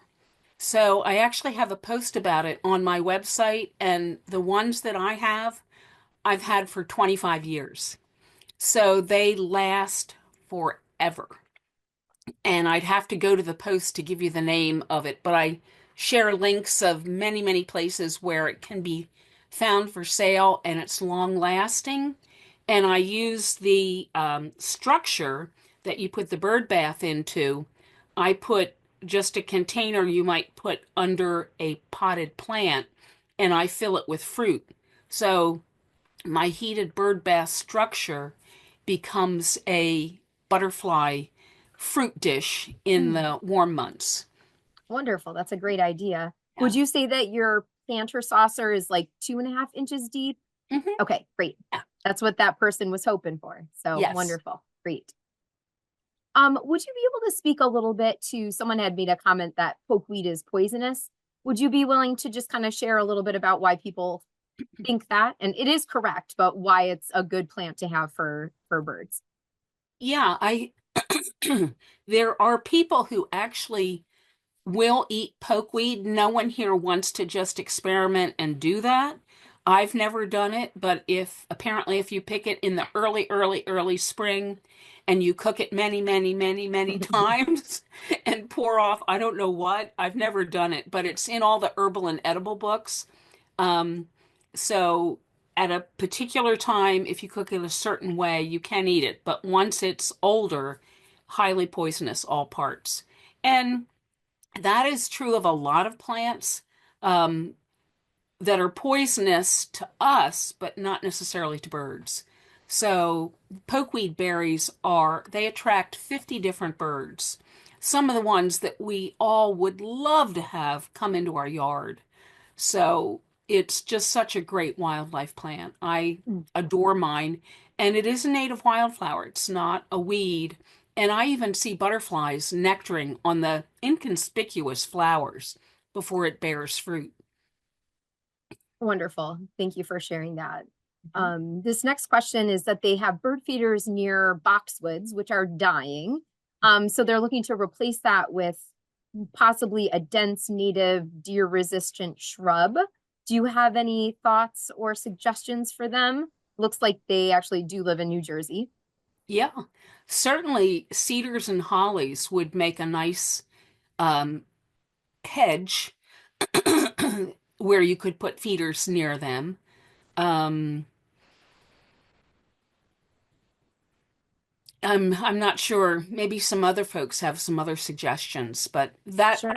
So I actually have a post about it on my website, and the ones that I've had for 25 years. So they last forever. And I'd have to go to the post to give you the name of it, but I share links of many, many places where it can be found for sale and it's long lasting. And I use the structure that you put the bird bath into. I put just a container you might put under a potted plant, and I fill it with fruit. So my heated bird bath structure becomes a butterfly fruit dish in the warm months. Wonderful. That's a great idea. Yeah. Would you say that your planter saucer is like 2.5 inches deep. Mhm. Okay, great. Yeah. That's what that person was hoping for. So Yes. wonderful. Great. Would you be able to speak a little bit to someone had made a comment that pokeweed is poisonous? Would you be willing to just kind of share a little bit about why people think that? And it is correct, but why it's a good plant to have for birds. Yeah, I there are people who actually will eat pokeweed. No one here wants to just experiment and do that. I've never done it, but if you pick it in the early spring and you cook it many times and pour off, I don't know what, I've never done it, but it's in all the herbal and edible books. Um, so at a particular time, if you cook it a certain way, you can eat it, but once it's older, highly poisonous, all parts. And that is true of a lot of plants um, that are poisonous to us, but not necessarily to birds. So pokeweed berries they attract 50 different birds. Some of the ones that we all would love to have come into our yard. So it's just such a great wildlife plant. I Mm, adore mine. And it is a native wildflower. It's not a weed. And I even see butterflies nectaring on the inconspicuous flowers before it bears fruit. Wonderful. Thank you for sharing that. Mhm. This next question is that they have bird feeders near boxwoods, which are dying. So they're looking to replace that with possibly a dense native deer resistant shrub. Do you have any thoughts or suggestions for them? Looks like they actually do live in New Jersey. Yeah, certainly cedars and hollies would make a nice um, hedge where you could put feeders near them. Um, I'm not sure. Maybe some other folks have some other suggestions, but Sure.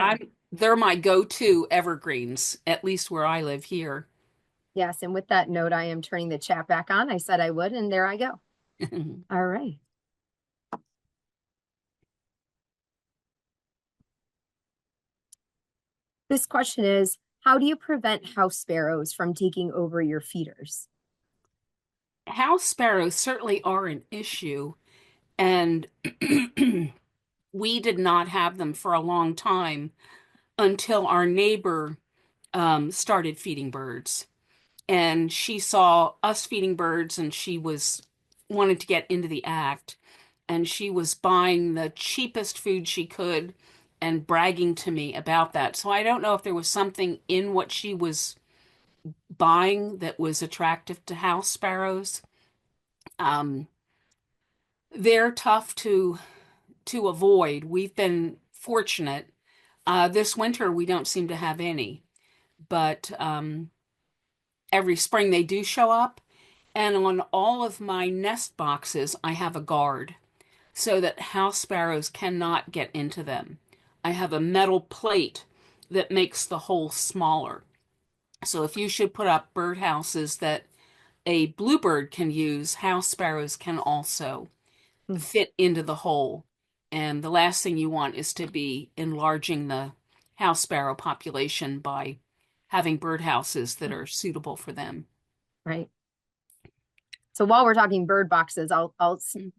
they're my go-to evergreens, at least where I live here. Yes, and with that note, I am turning the chat back on. I said I would, and there I go. All right. This question is, how do you prevent house sparrows from taking over your feeders? House sparrows certainly are an issue, and we did not have them for a long time until our neighbor started feeding birds. And she saw us feeding birds, and she was wanted to get into the act. And she was buying the cheapest food she could and bragging to me about that. So I don't know if there was something in what she was buying that was attractive to house sparrows. Um, they're tough to avoid. We've been fortunate. This winter we don't seem to have any, but every spring they do show up. And on all of my nest boxes, I have a guard so that house sparrows cannot get into them. I have a metal plate that makes the hole smaller. So if you should put up birdhouses that a bluebird can use, house sparrows can also Hmm, fit into the hole. And the last thing you want is to be enlarging the house sparrow population by having birdhouses that are suitable for them. right. So while we're talking bird boxes, I'll kind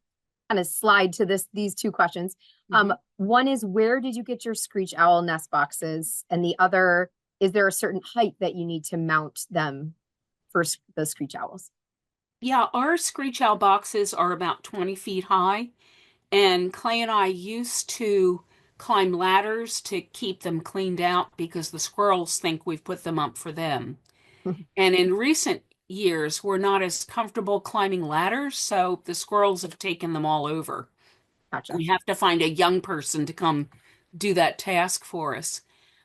of slide to these two questions. Mm-hmm. One is, where did you get your screech owl nest boxes? And the other, is there a certain height that you need to mount them for the screech owls? Yeah, our screech owl boxes are about 20 feet high, and Clay and I used to climb ladders to keep them cleaned out because the squirrels think we've put them up for them. And in recent years, we're not as comfortable climbing ladders, so the squirrels have taken them all over. Gotcha. We have to find a young person to come do that task for us.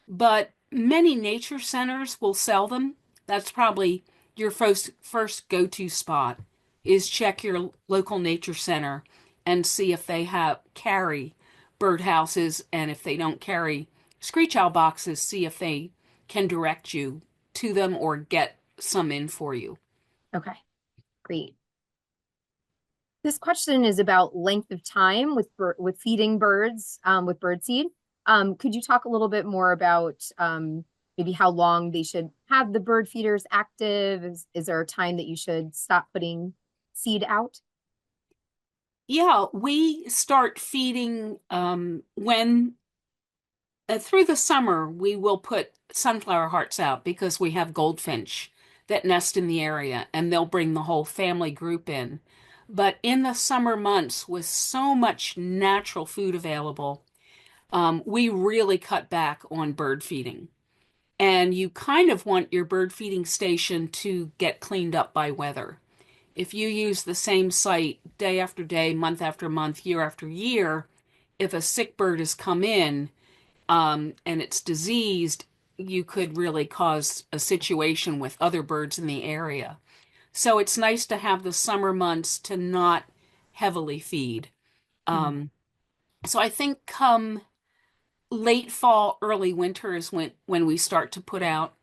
But many nature centers will sell them. That's probably your first go-to spot is check your local nature center and see if they have carry birdhouses, and if they don't carry screech owl boxes, see if they can direct you to them or get some in for you. Okay, great. This question is about length of time with feeding birds with bird seed. Could you talk a little bit more about maybe how long they should have the bird feeders active? Is there a time that you should stop putting seed out? Yeah, we start feeding when through the summer we will put sunflower hearts out because we have goldfinch that nest in the area and they'll bring the whole family group in. But in the summer months, with so much natural food available, we really cut back on bird feeding. And you kind of want your bird feeding station to get cleaned up by weather. If you use the same site day after day, month after month, year after year, if a sick bird has come in, and it's diseased, you could really cause a situation with other birds in the area. So it's nice to have the summer months to not heavily feed. Mm-hmm. So I think come late fall, early winter is when we start to put out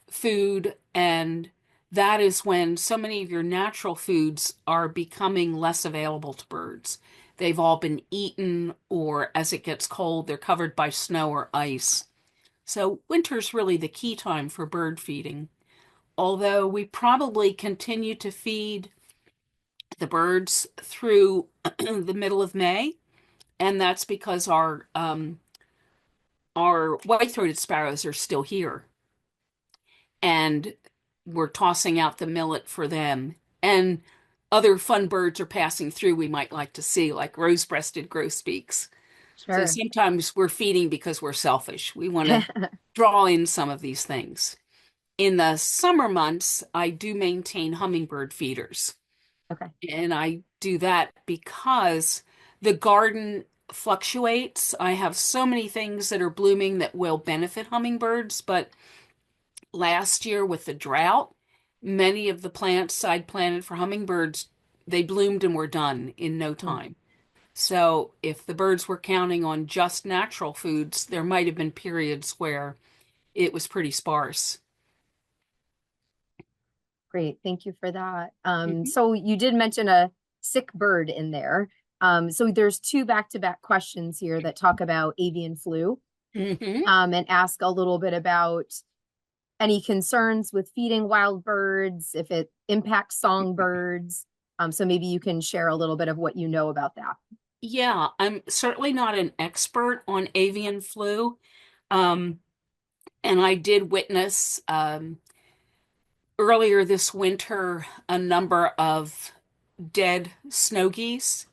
food, and that is when so many of your natural foods are becoming less available to birds. They've all been eaten, or as it gets cold, they're covered by snow or ice. So winter's really the key time for bird feeding. Although we probably continue to feed the birds through the middle of May, and that's because our white-throated sparrows are still here, and we're tossing out the millet for them. And other fun birds are passing through we might like to see, like rose-breasted grosbeaks. So Sure. sometimes we're feeding because we're selfish. We want to draw in some of these things. In the summer months, I do maintain hummingbird feeders. Okay. And I do that because the garden fluctuates. I have so many things that are blooming that will benefit hummingbirds, but last year with the drought, many of the plants I'd planted for hummingbirds, they bloomed and were done in no Mm. time. So if the birds were counting on just natural foods, there might have been periods where it was pretty sparse. Great. Thank you for that. Mhm. So you did mention a sick bird in there. So there's two back-to-back questions here that talk about avian flu, Mhm. and ask a little bit about any concerns with feeding wild birds, if it impacts songbirds. So maybe you can share a little bit of what you know about that. Yeah, I'm certainly not an expert on avian flu. Um, and I did witness earlier this winter a number of dead snow geese.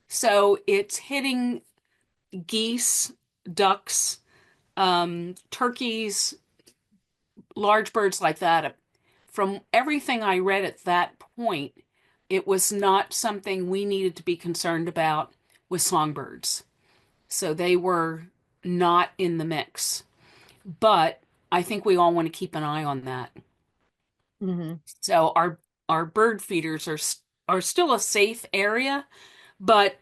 So it's hitting geese, ducks, turkeys, large birds like that. From everything I read at that point, it was not something we needed to be concerned about with songbirds. So they were not in the mix. But I think we all want to keep an eye on that. Hmm. So our bird feeders are still a safe area, but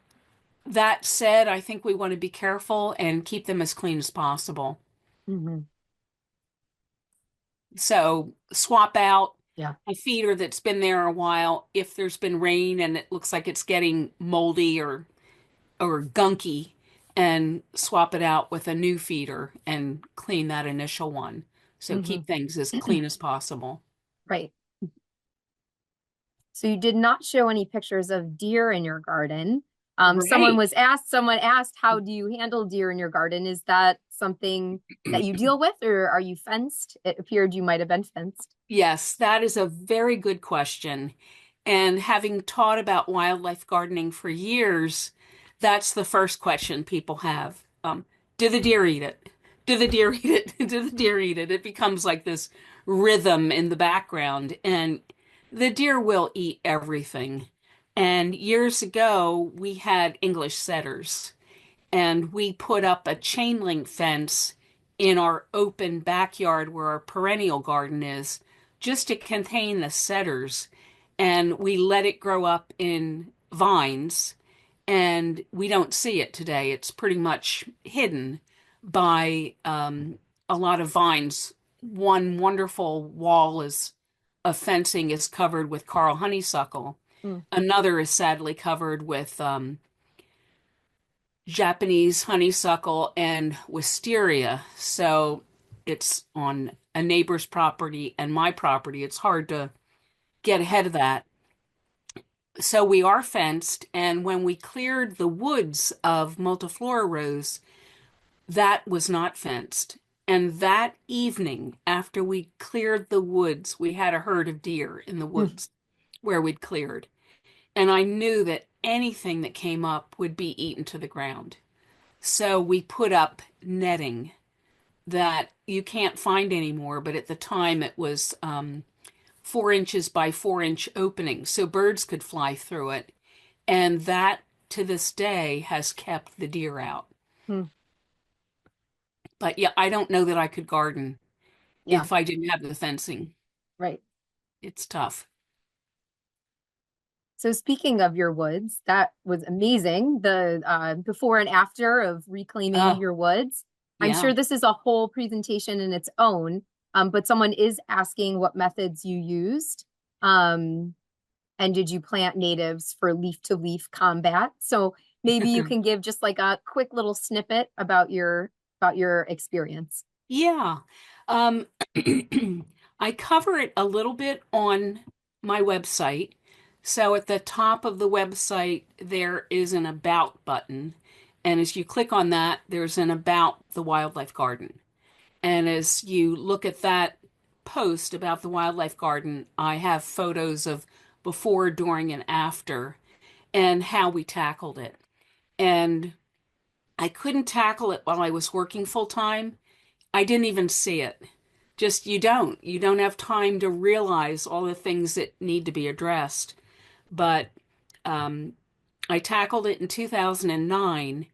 that said, I think we want to be careful and keep them as clean as possible. Hmm. So swap out Yeah. a feeder that's been there a while if there's been rain and it looks like it's getting moldy or gunky, and swap it out with a new feeder and clean that initial one. So Hmm. keep things as clean as possible. Right. So you did not show any pictures of deer in your garden. Right. Someone asked, how do you handle deer in your garden? Is that something that you deal with, or are you fenced? It appeared you might have been fenced. Yes, that is a very good question. And having taught about wildlife gardening for years, that's the first question people have. Do the deer eat it? Do the deer eat it? Do the deer eat it? It becomes like this rhythm in the background, and the deer will eat everything. And years ago, we had English setters, and we put up a chain link fence in our open backyard where our perennial garden is, just to contain the setters. And we let it grow up in vines, and we don't see it today. It's pretty much hidden by a lot of vines. One wonderful wall is of fencing is covered with Carl honeysuckle. Mm. Another is sadly covered with Japanese honeysuckle and wisteria. So it's on a neighbor's property and my property. It's hard to get ahead of that. So we are fenced, and when we cleared the woods of multiflora rose, that was not fenced. And that evening, after we cleared the woods, we had a herd of deer in the Mm. woods where we'd cleared. And I knew that anything that came up would be eaten to the ground. So we put up netting that you can't find anymore, but at the time it was 4 inches by 4 inch opening, so birds could fly through it. And that to this day has kept the deer out. Mm. But yeah, I don't know that I could garden Yeah, if I didn't have the fencing. right. It's tough. So speaking of your woods, that was amazing. The before and after of reclaiming Oh, your woods. I'm yeah. sure this is a whole presentation in its own, but someone is asking what methods you used. Um, and did you plant natives for leaf to leaf combat? So maybe you can give just like a quick little snippet about your experience. Yeah. Um, I cover it a little bit on my website. So at the top of the website, there is an About button. And as you click on that, there's an About the Wildlife Garden. And as you look at that post about the wildlife garden, I have photos of before, during, and after, and how we tackled it. And I couldn't tackle it while I was working full time. I didn't even see it. Just you don't have time to realize all the things that need to be addressed. But um, I tackled it in 2009,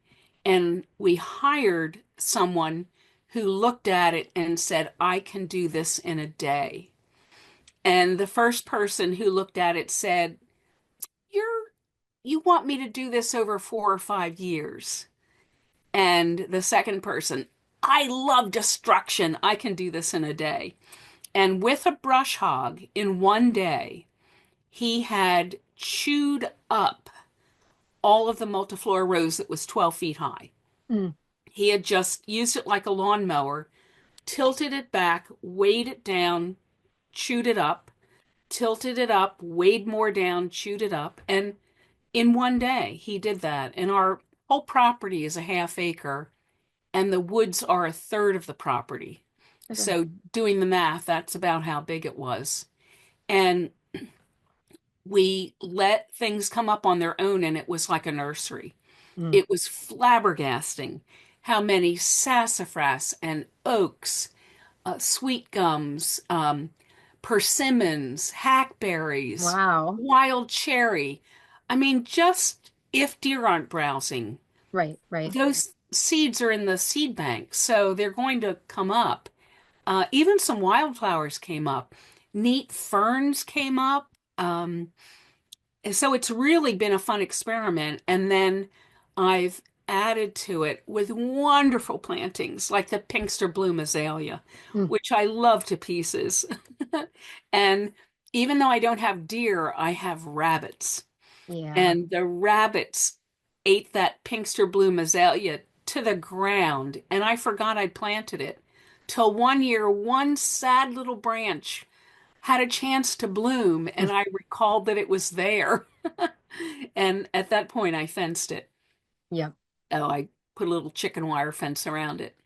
and we hired someone who looked at it and said, I can do this in a day. And the first person who looked at it said, You're, you want me to do this over 4 or 5 years. And the second person, I love destruction. I can do this in a day. And with a brush hog in one day, he had chewed up all of the multiflora rose that was 12 feet high. Mm. He had just used it like a lawnmower, tilted it back, weighed it down, chewed it up, tilted it up, weighed more down, chewed it up. And in one day, he did that. And our whole property is a half acre, and the woods are a third of the property. Okay. So, doing the math, that's about how big it was. And we let things come up on their own, and it was like a nursery. Mm. It was flabbergasting how many sassafras and oaks, sweet gums, persimmons, hackberries, Wow. wild cherry. I mean, just if deer aren't browsing, Right, right. those seeds are in the seed bank, so they're going to come up. Even some wildflowers came up. Neat ferns came up. So it's really been a fun experiment. And then I've added to it with wonderful plantings like the Pinkster Bloom Azalea, Mm. which I love to pieces. And even though I don't have deer, I have rabbits. Yeah. And the rabbits ate that Pinkster Bloom Azalea to the ground. And I forgot I'd planted it till one year, one sad little branch had a chance to bloom, and I recalled that it was there. And at that point, I fenced it. Yep. Oh, I put a little chicken wire fence around it.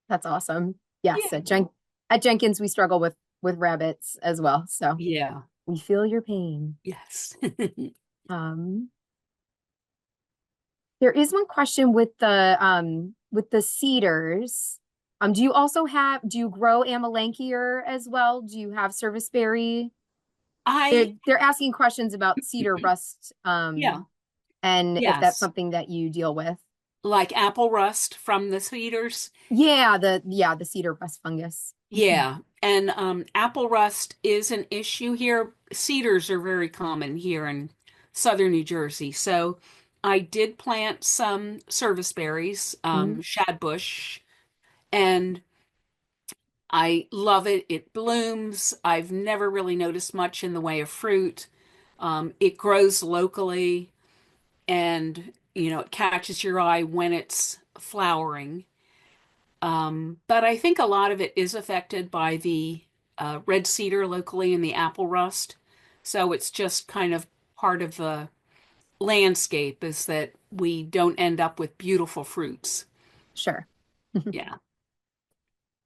That's awesome. Yes, Yeah. at Jenkins we struggle with rabbits as well. So Yeah. we feel your pain. Yes. Um, there is one question with the cedars. Do you grow Amelanchier as well? Do you have serviceberry? I, They're asking questions about cedar rust, yeah, and if that's yes. something that you deal with. Like apple rust from the cedars. Yeah, the cedar rust fungus. Mhm. Yeah. And apple rust is an issue here. Cedars are very common here in southern New Jersey. So I did plant some serviceberries, Mhm. shadbush, and I love it. It blooms. I've never really noticed much in the way of fruit. It grows locally, and it catches your eye when it's flowering. But I think a lot of it is affected by the red cedar locally and the apple rust. So it's just kind of part of the landscape is that we don't end up with beautiful fruits. Sure. Yeah.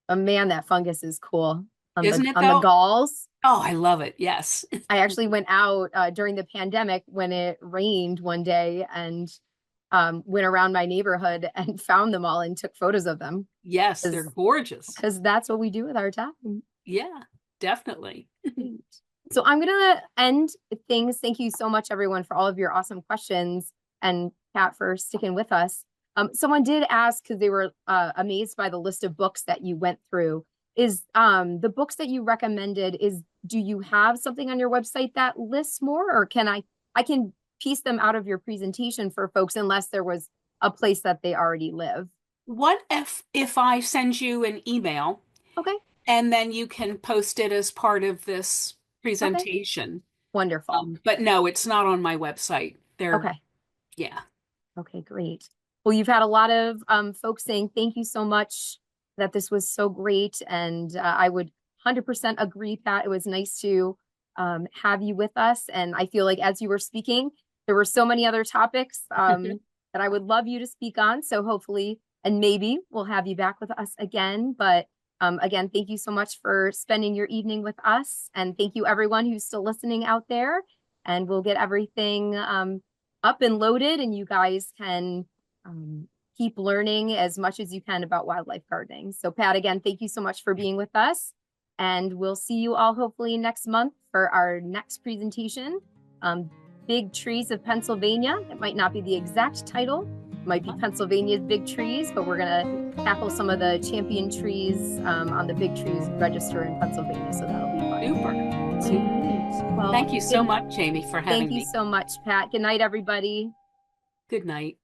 Oh man, that fungus is cool on Isn't it the though? galls. Oh, I love it. Yes. I actually went out during the pandemic when it rained one day and went around my neighborhood and found them all and took photos of them Yes, they're gorgeous. because that's what we do with our time. Yeah, definitely. So I'm gonna end things. Thank you so much, everyone, for all of your awesome questions, and Pat for sticking with us. Someone did ask because they were amazed by the list of books that you went through. Is the books that you recommended, do you have something on your website that lists more, or I can piece them out of your presentation for folks unless there was a place that they already live? What if I send you an email Okay, and then you can post it as part of this okay, presentation? wonderful. But no, it's not on my website. They're, Okay. yeah. Okay, great. Well, you've had a lot of folks saying thank you so much, that this was so great. And I would 100% agree, Pat. It was nice to have you with us. And I feel like as you were speaking, there were so many other topics that I would love you to speak on. So hopefully, and maybe we'll have you back with us again. But again, thank you so much for spending your evening with us. And thank you, everyone who's still listening out there. And we'll get everything up and loaded, and you guys can keep learning as much as you can about wildlife gardening. So Pat, again, thank you so much for being with us. And we'll see you all hopefully next month for our next presentation. Big Trees of Pennsylvania. It might not be the exact title. It might be Pennsylvania's Big Trees, but we're going to tackle some of the champion trees on the Big Trees Register in Pennsylvania. So that'll be fun. Super. Super. Well, Thank you so much, Jamie, for having thank you me. so much, Pat. Good night, everybody. Good night.